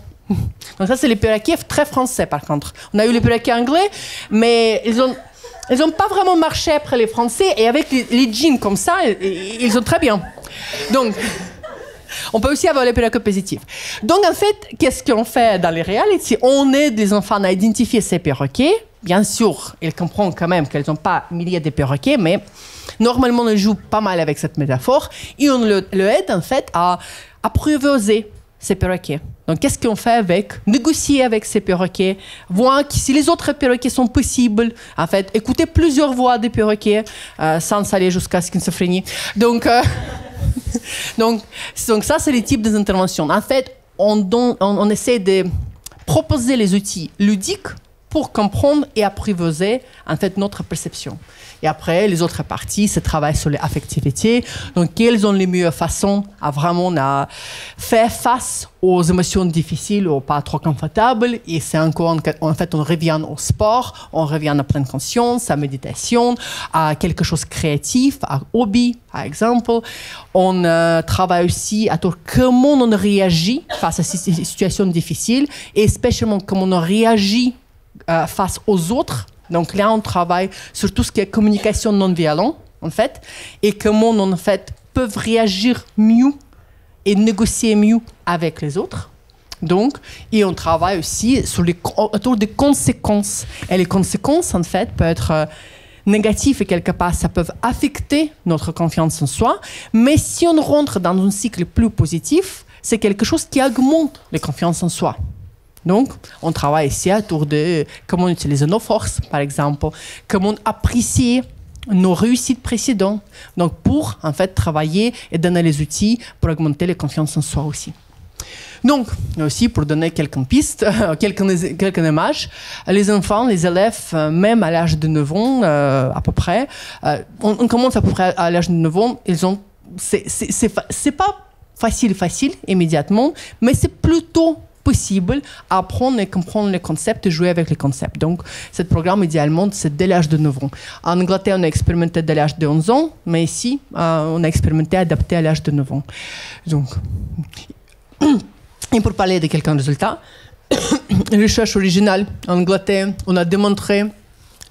Donc, ça, c'est les perroquets très français, par contre. On a eu les perroquets anglais, mais ils n'ont pas vraiment marché après les Français. Et avec les jeans comme ça, ils ont très bien. Donc, on peut aussi avoir les perroquets positifs. Donc, en fait, qu'est-ce qu'on fait dans les réalités? On aide les enfants à identifier ces perroquets. Bien sûr, ils comprennent quand même qu'elles n'ont pas milliers de perroquets, mais normalement, on joue pas mal avec cette métaphore. Et on le aide, en fait, à apprivoiser ces perroquets. Donc, qu'est-ce qu'on fait avec? Négocier avec ces perroquets, voir si les autres perroquets sont possibles. En fait, écouter plusieurs voix des perroquets sans aller jusqu'à schizophrénie. Donc, ça, c'est les types d'interventions. En fait, on essaie de proposer les outils ludiques pour comprendre et apprivoiser en fait notre perception. Et après, les autres parties, c'est travailler sur l'affectivité. Donc, quelles sont les meilleures façons à vraiment faire face aux émotions difficiles ou pas trop confortables. Et c'est encore, en fait, on revient au sport, on revient à pleine conscience, à méditation, à quelque chose de créatif, à hobby, par exemple. On travaille aussi à comment on réagit face à ces situations difficiles et spécialement comment on réagit face aux autres. Donc là, on travaille sur tout ce qui est communication non violente, en fait, et comment on, en fait, peuvent réagir mieux et négocier mieux avec les autres. Donc, et on travaille aussi autour des conséquences. Et les conséquences, en fait, peuvent être négatives et quelque part, ça peut affecter notre confiance en soi. Mais si on rentre dans un cycle plus positif, c'est quelque chose qui augmente la confiance en soi. Donc, on travaille ici autour de comment utiliser nos forces, par exemple, comment apprécier nos réussites précédentes. Donc, pour, en fait, travailler et donner les outils pour augmenter la confiance en soi aussi. Donc, aussi, pour donner quelques pistes, quelques images, les enfants, les élèves, même à l'âge de 9 ans, à peu près, on commence à peu près à l'âge de 9 ans, c'est pas facile immédiatement, mais c'est plutôt possible à apprendre et comprendre les concepts et jouer avec les concepts. Donc, ce programme, idéalement, c'est dès l'âge de 9 ans. En Angleterre, on a expérimenté dès l'âge de 11 ans, mais ici, on a expérimenté adapté à l'âge de 9 ans. Donc, et pour parler de quelques résultats, recherche originale en Angleterre, on a démontré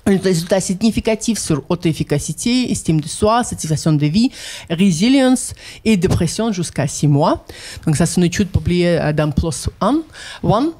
un résultat significatif sur auto-efficacité, estime de soi, satisfaction de vie, résilience et dépression jusqu'à 6 mois. Donc ça, c'est une étude publiée dans PLOS ONE.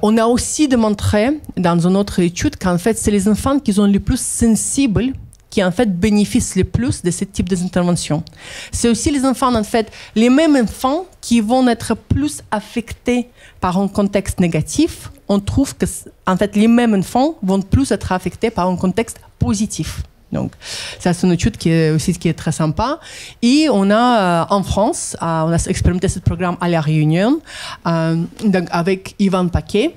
On a aussi démontré dans une autre étude qu'en fait, c'est les enfants qui sont les plus sensibles qui en fait bénéficient le plus de ce type d'intervention. C'est aussi les enfants, en fait, les mêmes enfants qui vont être plus affectés par un contexte négatif. On trouve que, en fait, les mêmes enfants vont plus être affectés par un contexte positif. Donc, ça, c'est une étude qui est très sympa. Et on a, en France, on a expérimenté ce programme à La Réunion, donc avec Yvan Paquet,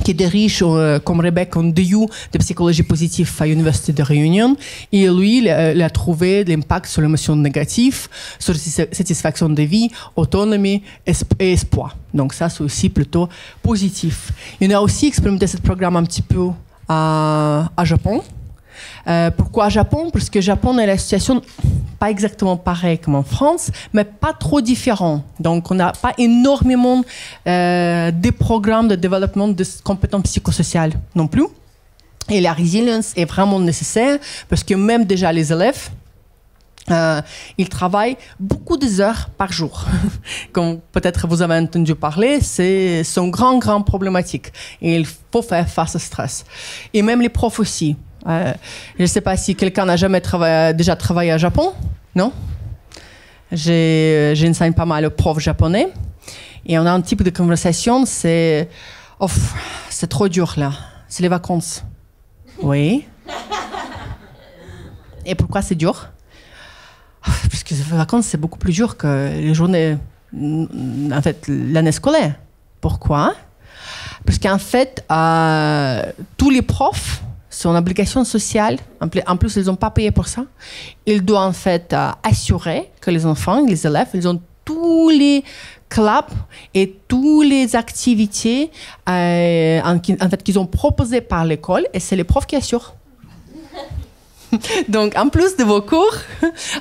qui dirige, comme Rebecca, un DU de psychologie positive à l'Université de Réunion. Et lui, il a trouvé l'impact sur l'émotion négative, sur la satisfaction de vie, autonomie et espoir. Donc ça, c'est aussi plutôt positif. Il a aussi expérimenté ce programme un petit peu à Japon. Pourquoi Japon? Parce que Japon est la situation pas exactement pareille comme en France, mais pas trop différent. Donc, on n'a pas énormément de programmes de développement de compétences psychosociales non plus. Et la résilience est vraiment nécessaire parce que même déjà les élèves, ils travaillent beaucoup d'heures par jour. Comme peut-être vous avez entendu parler, c'est une grande problématique. Et il faut faire face au stress. Et même les profs aussi. Je ne sais pas si quelqu'un n'a jamais déjà travaillé au Japon, non? J'enseigne pas mal aux profs japonais. Et on a un type de conversation, c'est « Oh, c'est trop dur là, c'est les vacances. » Oui. Et pourquoi c'est dur? Parce que les vacances, c'est beaucoup plus dur que les journées, en fait, l'année scolaire. Pourquoi? Parce qu'en fait, tous les profs, c'est une obligation sociale. En plus, ils n'ont pas payé pour ça. Ils doivent en fait assurer que les enfants, les élèves, ils ont tous les clubs et toutes les activités en fait, qu'ils ont proposées par l'école, et c'est les profs qui assurent. Donc, en plus de vos cours,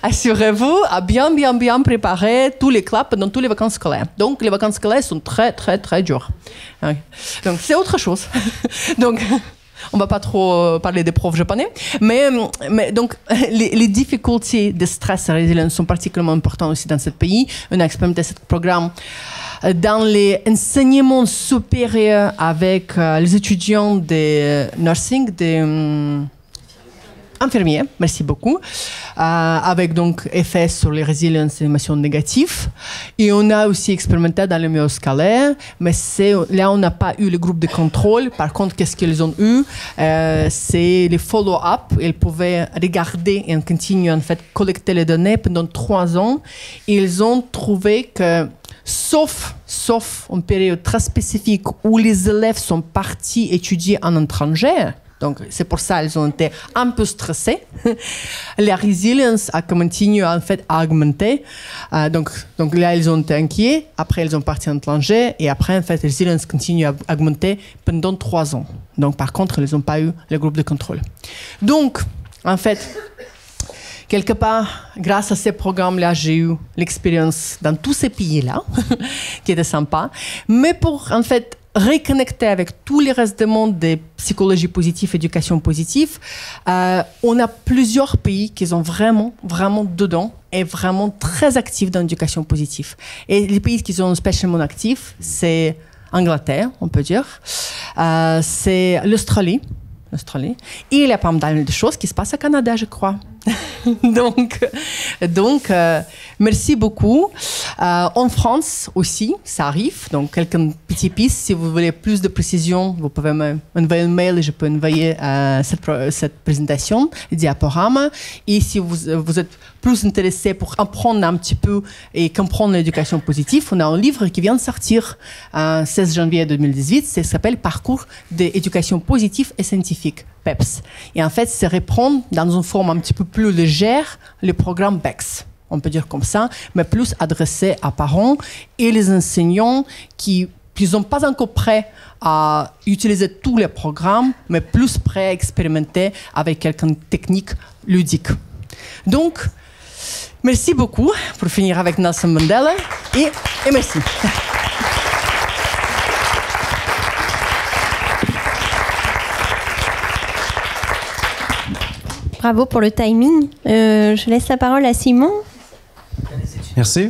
assurez-vous à bien préparer tous les clubs pendant toutes les vacances scolaires. Donc, les vacances scolaires sont très, très, très dures. Donc, c'est autre chose. Donc, on ne va pas trop parler des profs japonais. Mais donc, les difficultés de stress et résilience sont particulièrement importantes aussi dans ce pays. On a expérimenté ce programme dans les enseignements supérieurs avec les étudiants de nursing, infirmiers, merci beaucoup, avec donc effet sur les résiliences et émotions négatives. Et on a aussi expérimenté dans le milieu scolaire, mais là on n'a pas eu le groupe de contrôle. Par contre, qu'est-ce qu'ils ont eu? C'est les follow-up. Ils pouvaient regarder et continuer en fait collecter les données pendant 3 ans. Ils ont trouvé que sauf une période très spécifique où les élèves sont partis étudier en étranger. Donc, c'est pour ça qu'ils ont été un peu stressés. La résilience a continué en fait à augmenter. Donc là, ils ont été inquiets. Après, ils ont parti à l'étranger. Et après, en fait, la résilience continue à augmenter pendant 3 ans. Donc, par contre, ils n'ont pas eu le groupe de contrôle. Donc, en fait, quelque part, grâce à ces programmes-là, j'ai eu l'expérience dans tous ces pays-là, qui était sympa. Mais pour, en fait, reconnecter avec tous les restes du monde de psychologie positive, éducation positive, on a plusieurs pays qui sont vraiment dedans et vraiment très actifs dans l'éducation positive. Et les pays qui sont spécialement actifs, c'est Angleterre, on peut dire, c'est l'Australie. Et il y a pas mal de choses qui se passent au Canada, je crois. donc, merci beaucoup. En France aussi, ça arrive. Donc, quelques petites pistes. Si vous voulez plus de précision, vous pouvez m'envoyer un mail et je peux envoyer cette présentation, le diaporama. Et si vous êtes plus intéressé pour apprendre un petit peu et comprendre l'éducation positive, on a un livre qui vient de sortir 16 janvier 2018. Ça s'appelle Parcours d'éducation positive et scientifique, PEPS. Et en fait, c'est reprendre dans une forme un petit peu plus légère le programme BEX. On peut dire comme ça, mais plus adressé à parents et les enseignants qui ne sont pas encore prêts à utiliser tous les programmes, mais plus prêts à expérimenter avec quelques techniques ludiques. Donc, merci beaucoup pour finir avec Nelson Mandela et merci. Bravo pour le timing. Je laisse la parole à Simon. Merci.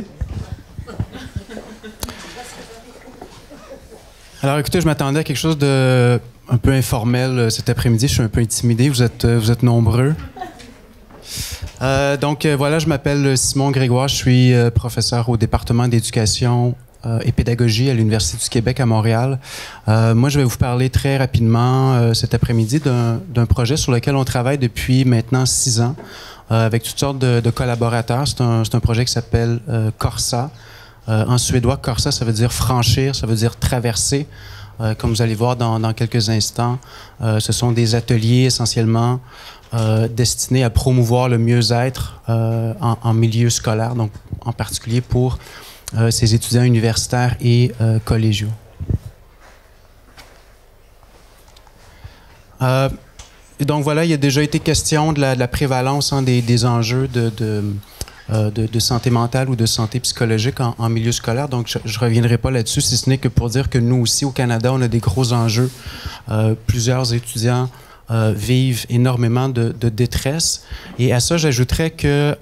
Alors écoutez, je m'attendais à quelque chose de un peu informel cet après-midi. Je suis un peu intimidé. Vous êtes nombreux. Donc voilà, je m'appelle Simon Grégoire. Je suis professeur au département d'éducation et pédagogie à l'Université du Québec à Montréal. Moi, je vais vous parler très rapidement cet après-midi d'un projet sur lequel on travaille depuis maintenant 6 ans avec toutes sortes de collaborateurs. C'est un projet qui s'appelle Corsa. En suédois, Corsa, ça veut dire franchir, ça veut dire traverser. Comme vous allez voir dans quelques instants, ce sont des ateliers essentiellement destinés à promouvoir le mieux-être en milieu scolaire, donc en particulier pour ces étudiants universitaires et collégiaux. Donc voilà, il y a déjà été question de la prévalence des enjeux de santé mentale ou de santé psychologique en milieu scolaire. Donc je ne reviendrai pas là-dessus, si ce n'est que pour dire que nous aussi au Canada, on a des gros enjeux. Plusieurs étudiants vivent énormément de détresse. Et à ça, j'ajouterais que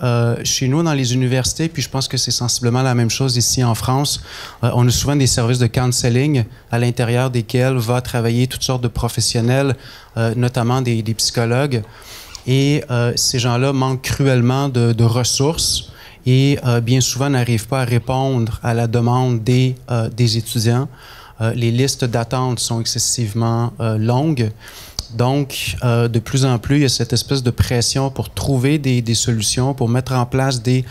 chez nous, dans les universités, puis je pense que c'est sensiblement la même chose ici en France, on a souvent des services de counseling à l'intérieur desquels va travailler toutes sortes de professionnels, notamment des psychologues. Et ces gens-là manquent cruellement de ressources et bien souvent n'arrivent pas à répondre à la demande des étudiants. Les listes d'attente sont excessivement longues. Donc, de plus en plus, il y a cette espèce de pression pour trouver des solutions, pour mettre en place des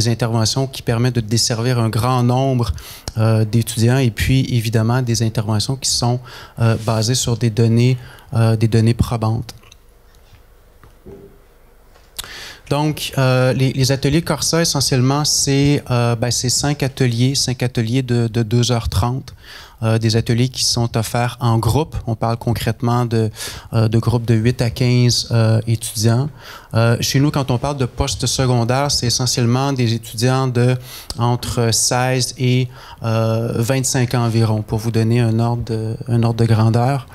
interventions qui permettent de desservir un grand nombre d'étudiants et puis, évidemment, des interventions qui sont basées sur des données probantes. Donc, les ateliers Corsa, essentiellement, c'est 5 ateliers de 2h30. Des ateliers qui sont offerts en groupe. On parle concrètement de groupes de 8 à 15 étudiants. Chez nous, quand on parle de poste secondaire, c'est essentiellement des étudiants de entre 16 et 25 ans environ, pour vous donner un ordre de grandeur.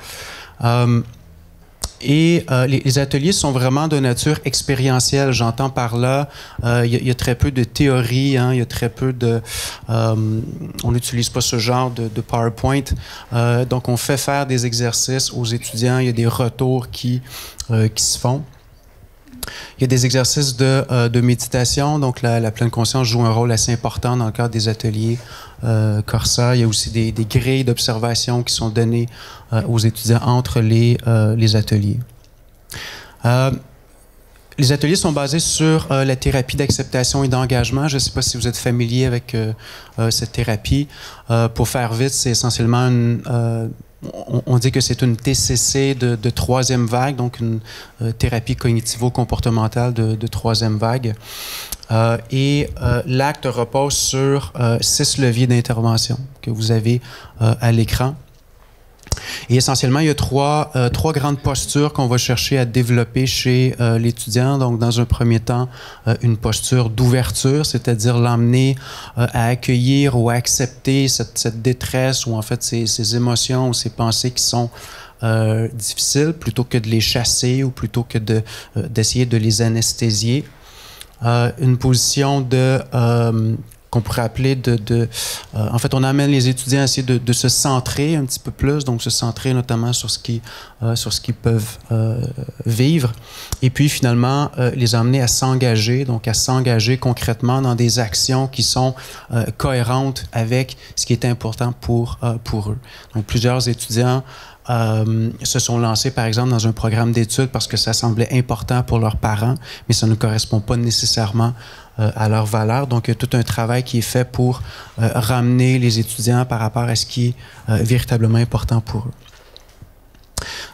Et les ateliers sont vraiment de nature expérientielle. J'entends par là, il y a très peu de théorie, hein, il y a très peu de... on n'utilise pas ce genre de PowerPoint. Donc, on fait faire des exercices aux étudiants. Il y a des retours qui se font. Il y a des exercices de méditation. Donc, la pleine conscience joue un rôle assez important dans le cadre des ateliers Corsa. Il y a aussi des grilles d'observation qui sont données aux étudiants entre les ateliers. Les ateliers sont basés sur la thérapie d'acceptation et d'engagement. Je ne sais pas si vous êtes familier avec cette thérapie. Pour faire vite, c'est essentiellement on dit que c'est une TCC de troisième vague, donc une thérapie cognitivo-comportementale de troisième vague. L'acte repose sur 6 leviers d'intervention que vous avez à l'écran. Et essentiellement, il y a trois grandes postures qu'on va chercher à développer chez l'étudiant. Donc, dans un premier temps, une posture d'ouverture, c'est-à-dire l'emmener à accueillir ou à accepter cette détresse ou en fait ces émotions ou ces pensées qui sont difficiles, plutôt que de les chasser ou plutôt que d'essayer de les anesthésier. Une position qu'on pourrait appeler en fait, on amène les étudiants à essayer de se centrer un petit peu plus, donc se centrer notamment sur ce qu'ils peuvent vivre, et puis finalement les amener à s'engager, donc à s'engager concrètement dans des actions qui sont cohérentes avec ce qui est important pour eux. Donc plusieurs étudiants se sont lancés, par exemple, dans un programme d'études parce que ça semblait important pour leurs parents, mais ça ne correspond pas nécessairement à leurs valeurs. Donc, il y a tout un travail qui est fait pour ramener les étudiants par rapport à ce qui est véritablement important pour eux.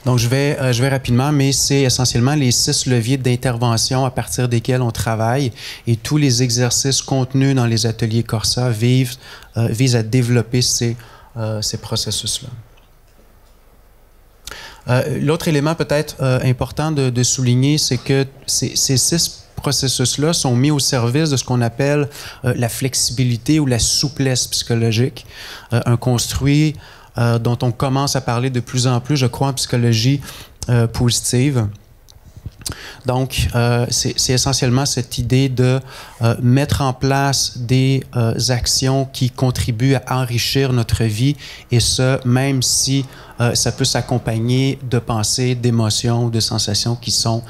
Donc, je vais rapidement, mais c'est essentiellement les 6 leviers d'intervention à partir desquels on travaille, et tous les exercices contenus dans les ateliers Corsa visent à développer ces processus-là. L'autre élément peut-être important de souligner, c'est que ces 6 processus-là sont mis au service de ce qu'on appelle la flexibilité ou la souplesse psychologique, un construit dont on commence à parler de plus en plus, je crois, en psychologie positive. Donc, c'est essentiellement cette idée de mettre en place des actions qui contribuent à enrichir notre vie, et ce, même si ça peut s'accompagner de pensées, d'émotions ou de sensations qui sont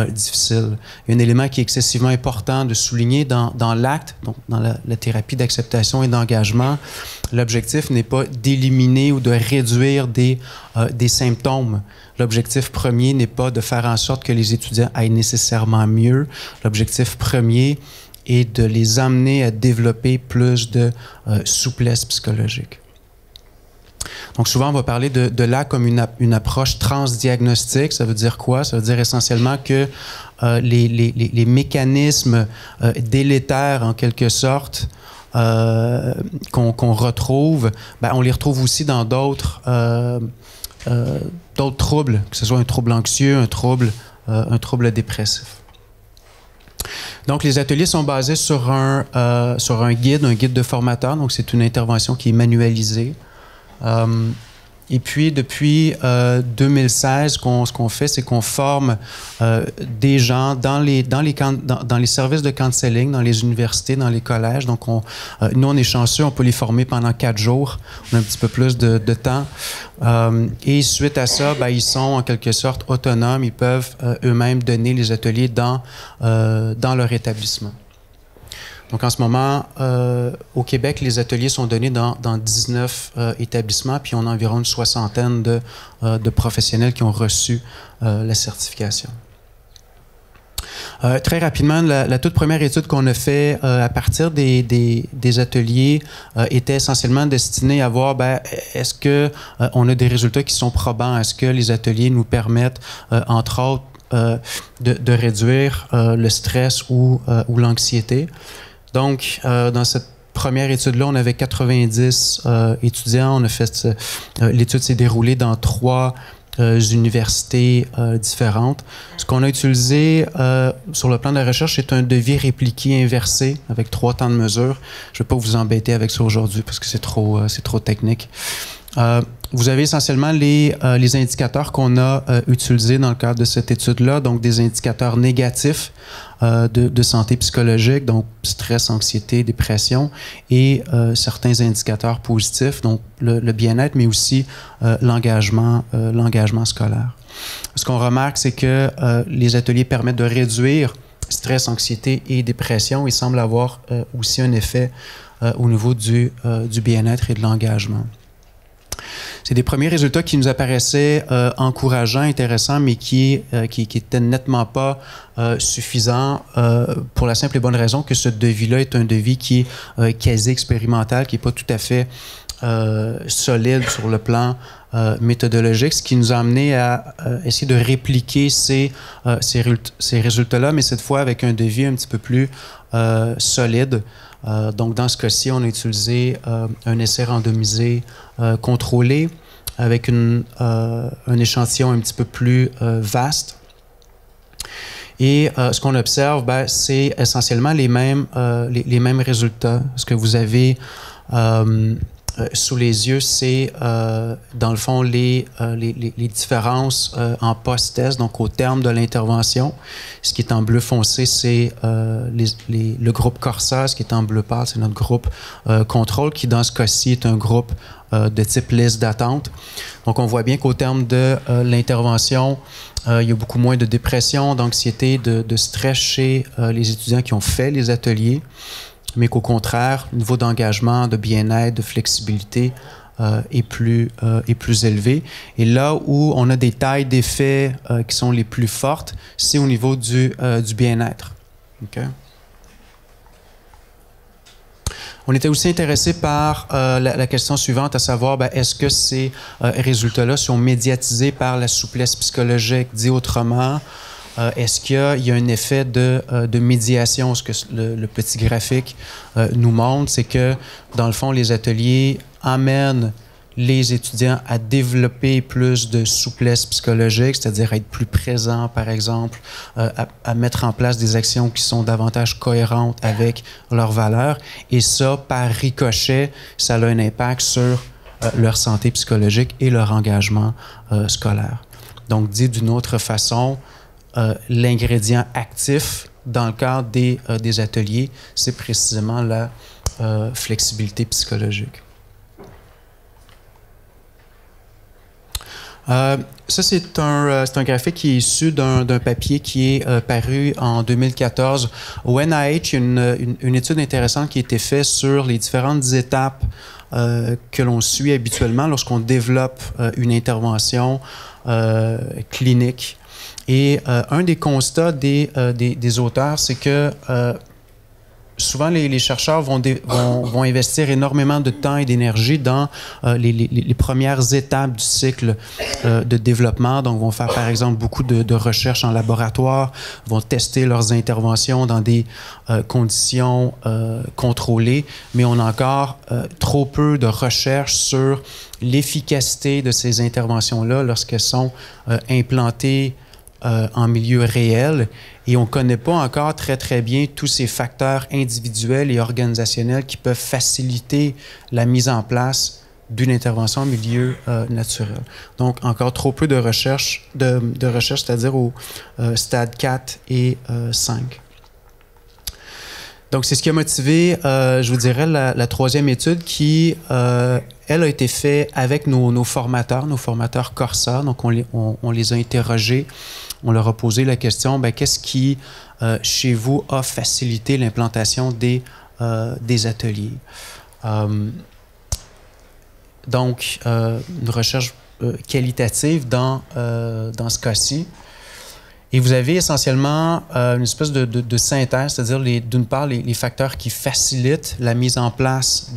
difficiles. Il y a un élément qui est excessivement important de souligner dans l'acte, donc dans la thérapie d'acceptation et d'engagement. L'objectif n'est pas d'éliminer ou de réduire des symptômes. L'objectif premier n'est pas de faire en sorte que les étudiants aillent nécessairement mieux. L'objectif premier est de les amener à développer plus de souplesse psychologique. Donc, souvent, on va parler de là comme une approche transdiagnostique. Ça veut dire quoi? Ça veut dire essentiellement que les mécanismes délétères, en quelque sorte, qu'on retrouve, on les retrouve aussi dans d'autres troubles, que ce soit un trouble anxieux, un trouble dépressif. Donc, les ateliers sont basés sur un guide de formateur. Donc, c'est une intervention qui est manualisée. Et puis, depuis 2016, ce qu'on fait, c'est qu'on forme des gens dans les services de counseling, dans les universités, dans les collèges. Donc, nous, on est chanceux, on peut les former pendant 4 jours. On a un petit peu plus de temps. Et suite à ça, ils sont en quelque sorte autonomes. Ils peuvent eux-mêmes donner les ateliers dans leur établissement. Donc, en ce moment, au Québec, les ateliers sont donnés dans 19 établissements, puis on a environ une 60aine de professionnels qui ont reçu la certification. Très rapidement, la toute première étude qu'on a fait à partir des ateliers était essentiellement destinée à voir, est-ce que on a des résultats qui sont probants? Est-ce que les ateliers nous permettent, entre autres, de réduire le stress ou l'anxiété. Donc, dans cette première étude-là, on avait 90 étudiants. On a fait l'étude s'est déroulée dans 3 universités différentes. Ce qu'on a utilisé sur le plan de la recherche, c'est un devis répliqué inversé avec 3 temps de mesure. Je ne vais pas vous embêter avec ça aujourd'hui parce que c'est trop technique. Vous avez essentiellement les indicateurs qu'on a utilisés dans le cadre de cette étude-là, donc des indicateurs négatifs de santé psychologique, donc stress, anxiété, dépression, et certains indicateurs positifs, donc le bien-être, mais aussi l'engagement scolaire. Ce qu'on remarque, c'est que les ateliers permettent de réduire stress, anxiété et dépression. Ils semblent avoir aussi un effet au niveau du bien-être et de l'engagement. C'est des premiers résultats qui nous apparaissaient encourageants, intéressants, mais qui étaient nettement pas suffisants pour la simple et bonne raison que ce devis-là est un devis qui est quasi expérimental, qui n'est pas tout à fait solide sur le plan méthodologique, ce qui nous a amené à essayer de répliquer ces résultats-là, mais cette fois avec un devis un petit peu plus solide. Donc, dans ce cas-ci, on a utilisé un essai randomisé contrôlé avec un échantillon un petit peu plus vaste. Et ce qu'on observe, c'est essentiellement les mêmes résultats. Ce que vous avez sous les yeux, c'est dans le fond les différences en post-test, donc au terme de l'intervention. Ce qui est en bleu foncé, c'est le groupe Corsa. Ce qui est en bleu pâle, c'est notre groupe contrôle, qui dans ce cas-ci est un groupe de type liste d'attente. Donc on voit bien qu'au terme de l'intervention, il y a beaucoup moins de dépression, d'anxiété, de stress chez les étudiants qui ont fait les ateliers, mais qu'au contraire, le niveau d'engagement, de bien-être, de flexibilité est plus élevé. Et là où on a des tailles d'effets qui sont les plus fortes, c'est au niveau du bien-être. Okay? On était aussi intéressé par la question suivante, à savoir, est-ce que ces résultats-là sont médiatisés par la souplesse psychologique? Dit autrement, est-ce qu'il y a un effet de médiation? Ce que le petit graphique nous montre, c'est que, dans le fond, les ateliers amènent les étudiants à développer plus de souplesse psychologique, c'est-à-dire à être plus présents, par exemple, à mettre en place des actions qui sont davantage cohérentes avec leurs valeurs. Et ça, par ricochet, ça a un impact sur leur santé psychologique et leur engagement scolaire. Donc, dit d'une autre façon, l'ingrédient actif dans le cadre des ateliers, c'est précisément la flexibilité psychologique. Ça, c'est un graphique qui est issu d'un papier qui est paru en 2014 au NIH. Il y a une étude intéressante qui a été faite sur les différentes étapes que l'on suit habituellement lorsqu'on développe une intervention clinique. Et un des constats des auteurs, c'est que souvent les chercheurs vont investir énormément de temps et d'énergie dans les premières étapes du cycle de développement. Donc, vont faire, par exemple, beaucoup de recherches en laboratoire, vont tester leurs interventions dans des conditions contrôlées, mais on a encore trop peu de recherches sur l'efficacité de ces interventions-là lorsqu'elles sont implantées en milieu réel, et on ne connaît pas encore très bien tous ces facteurs individuels et organisationnels qui peuvent faciliter la mise en place d'une intervention en milieu naturel. Donc, encore trop peu de recherche, c'est-à-dire au stade 4 et 5. Donc, c'est ce qui a motivé, je vous dirais, la troisième étude qui, elle, a été faite avec nos formateurs Corsa. Donc, on les a interrogés. On leur a posé la question, qu'est-ce qui, chez vous, a facilité l'implantation des ateliers? Donc, une recherche qualitative dans ce cas-ci. Et vous avez essentiellement une espèce de synthèse, c'est-à-dire, d'une part, les facteurs qui facilitent la mise en place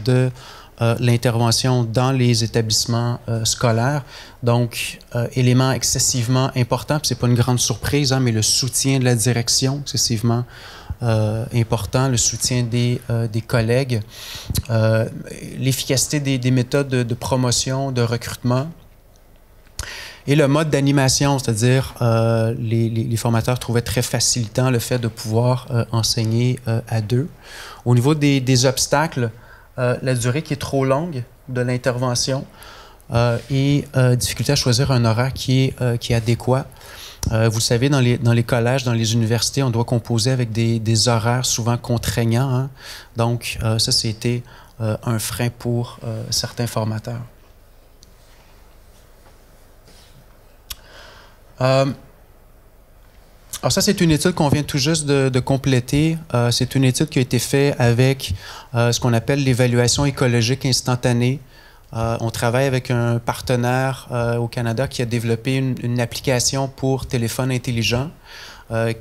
l'intervention dans les établissements scolaires. Donc, élément excessivement important, puis c'est pas une grande surprise, hein, mais le soutien de la direction, excessivement important, le soutien des collègues, l'efficacité des méthodes de promotion, de recrutement, et le mode d'animation, c'est-à-dire les formateurs trouvaient très facilitant le fait de pouvoir enseigner à deux. Au niveau des obstacles, la durée qui est trop longue de l'intervention et difficulté à choisir un horaire qui est adéquat. Vous le savez, dans les collèges, dans les universités, on doit composer avec des horaires souvent contraignants. Hein? Donc, ça, c'était un frein pour certains formateurs. Alors ça, c'est une étude qu'on vient tout juste de compléter. C'est une étude qui a été faite avec ce qu'on appelle l'évaluation écologique instantanée. On travaille avec un partenaire au Canada qui a développé une application pour téléphone intelligent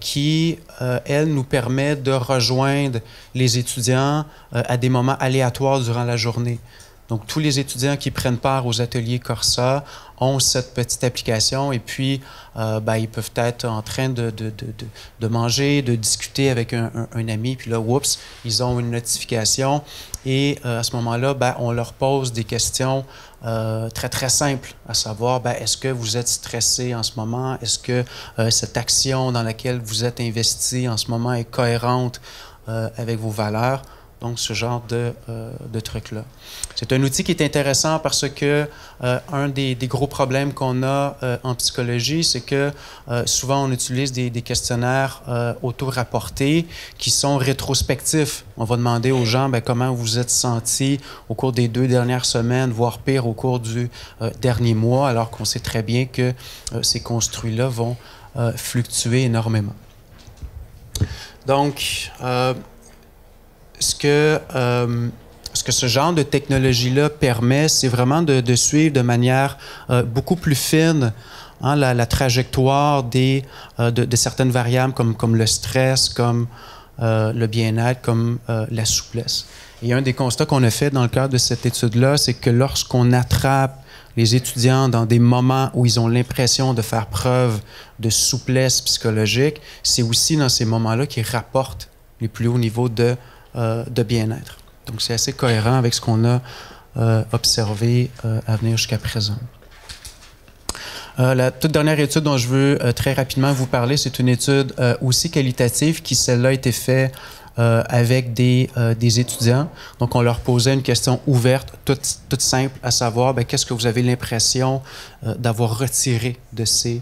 qui, elle, nous permet de rejoindre les étudiants à des moments aléatoires durant la journée. Donc, tous les étudiants qui prennent part aux ateliers Corsa ont cette petite application et puis ils peuvent être en train de manger, de discuter avec un ami, puis là, oups, ils ont une notification et à ce moment-là, on leur pose des questions très, très simples, à savoir, est-ce que vous êtes stressé en ce moment? Est-ce que cette action dans laquelle vous êtes investi en ce moment est cohérente avec vos valeurs? Donc, ce genre de trucs-là. C'est un outil qui est intéressant parce que un des gros problèmes qu'on a en psychologie, c'est que souvent, on utilise des questionnaires auto-rapportés qui sont rétrospectifs. On va demander aux gens comment vous vous êtes senti au cours des 2 dernières semaines, voire pire, au cours du dernier mois, alors qu'on sait très bien que ces construits-là vont fluctuer énormément. Donc, ce que ce genre de technologie-là permet, c'est vraiment de suivre de manière beaucoup plus fine la trajectoire de certaines variables comme le stress, comme le bien-être, comme la souplesse. Et un des constats qu'on a fait dans le cadre de cette étude-là, c'est que lorsqu'on attrape les étudiants dans des moments où ils ont l'impression de faire preuve de souplesse psychologique, c'est aussi dans ces moments-là qu'ils rapportent les plus hauts niveaux de bien-être. Donc, c'est assez cohérent avec ce qu'on a observé à venir jusqu'à présent. La toute dernière étude dont je veux très rapidement vous parler, c'est une étude aussi qualitative qui, celle-là, a été faite avec des étudiants. Donc, on leur posait une question ouverte, toute simple, à savoir, qu'est-ce que vous avez l'impression d'avoir retiré de ces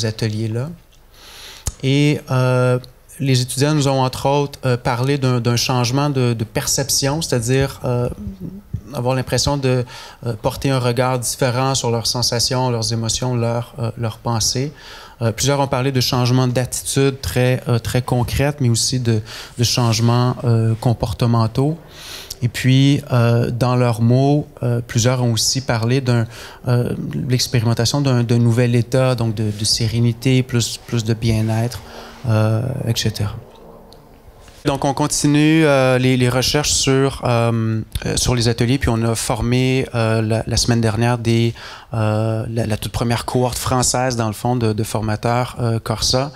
ateliers-là? Et les étudiants nous ont, entre autres, parlé d'un changement de perception, c'est-à-dire avoir l'impression de porter un regard différent sur leurs sensations, leurs émotions, leurs pensées. Plusieurs ont parlé de changements d'attitude très concrètes, mais aussi de changements comportementaux. Et puis, dans leurs mots, plusieurs ont aussi parlé de l'expérimentation d'un nouvel état, donc de sérénité, plus de bien-être, etc. Donc, on continue les recherches sur les ateliers, puis on a formé la semaine dernière la toute première cohorte française, dans le fond, de formateurs Corsa.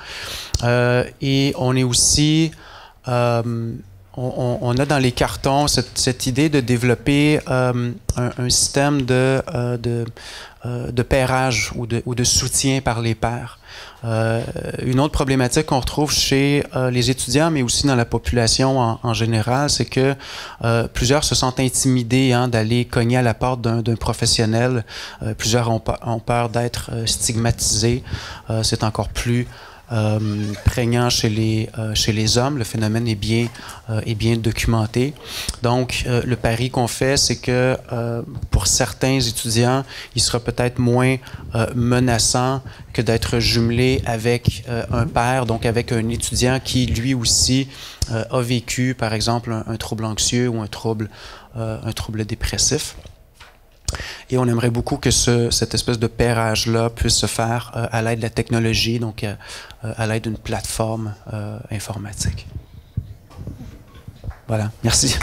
Et on est aussi... on a dans les cartons cette idée de développer un système de pairage ou de soutien par les pairs. Une autre problématique qu'on retrouve chez les étudiants, mais aussi dans la population en général, c'est que plusieurs se sentent intimidés d'aller cogner à la porte d'un professionnel. Plusieurs ont peur d'être stigmatisés. C'est encore plus prégnant chez les hommes. Le phénomène est bien documenté. Donc, le pari qu'on fait, c'est que pour certains étudiants, il sera peut-être moins menaçant que d'être jumelé avec un pair, donc avec un étudiant qui, lui aussi, a vécu, par exemple, un trouble anxieux ou un trouble dépressif. Et on aimerait beaucoup que cette espèce de pairage-là puisse se faire à l'aide de la technologie, donc à l'aide d'une plateforme informatique. Voilà, merci.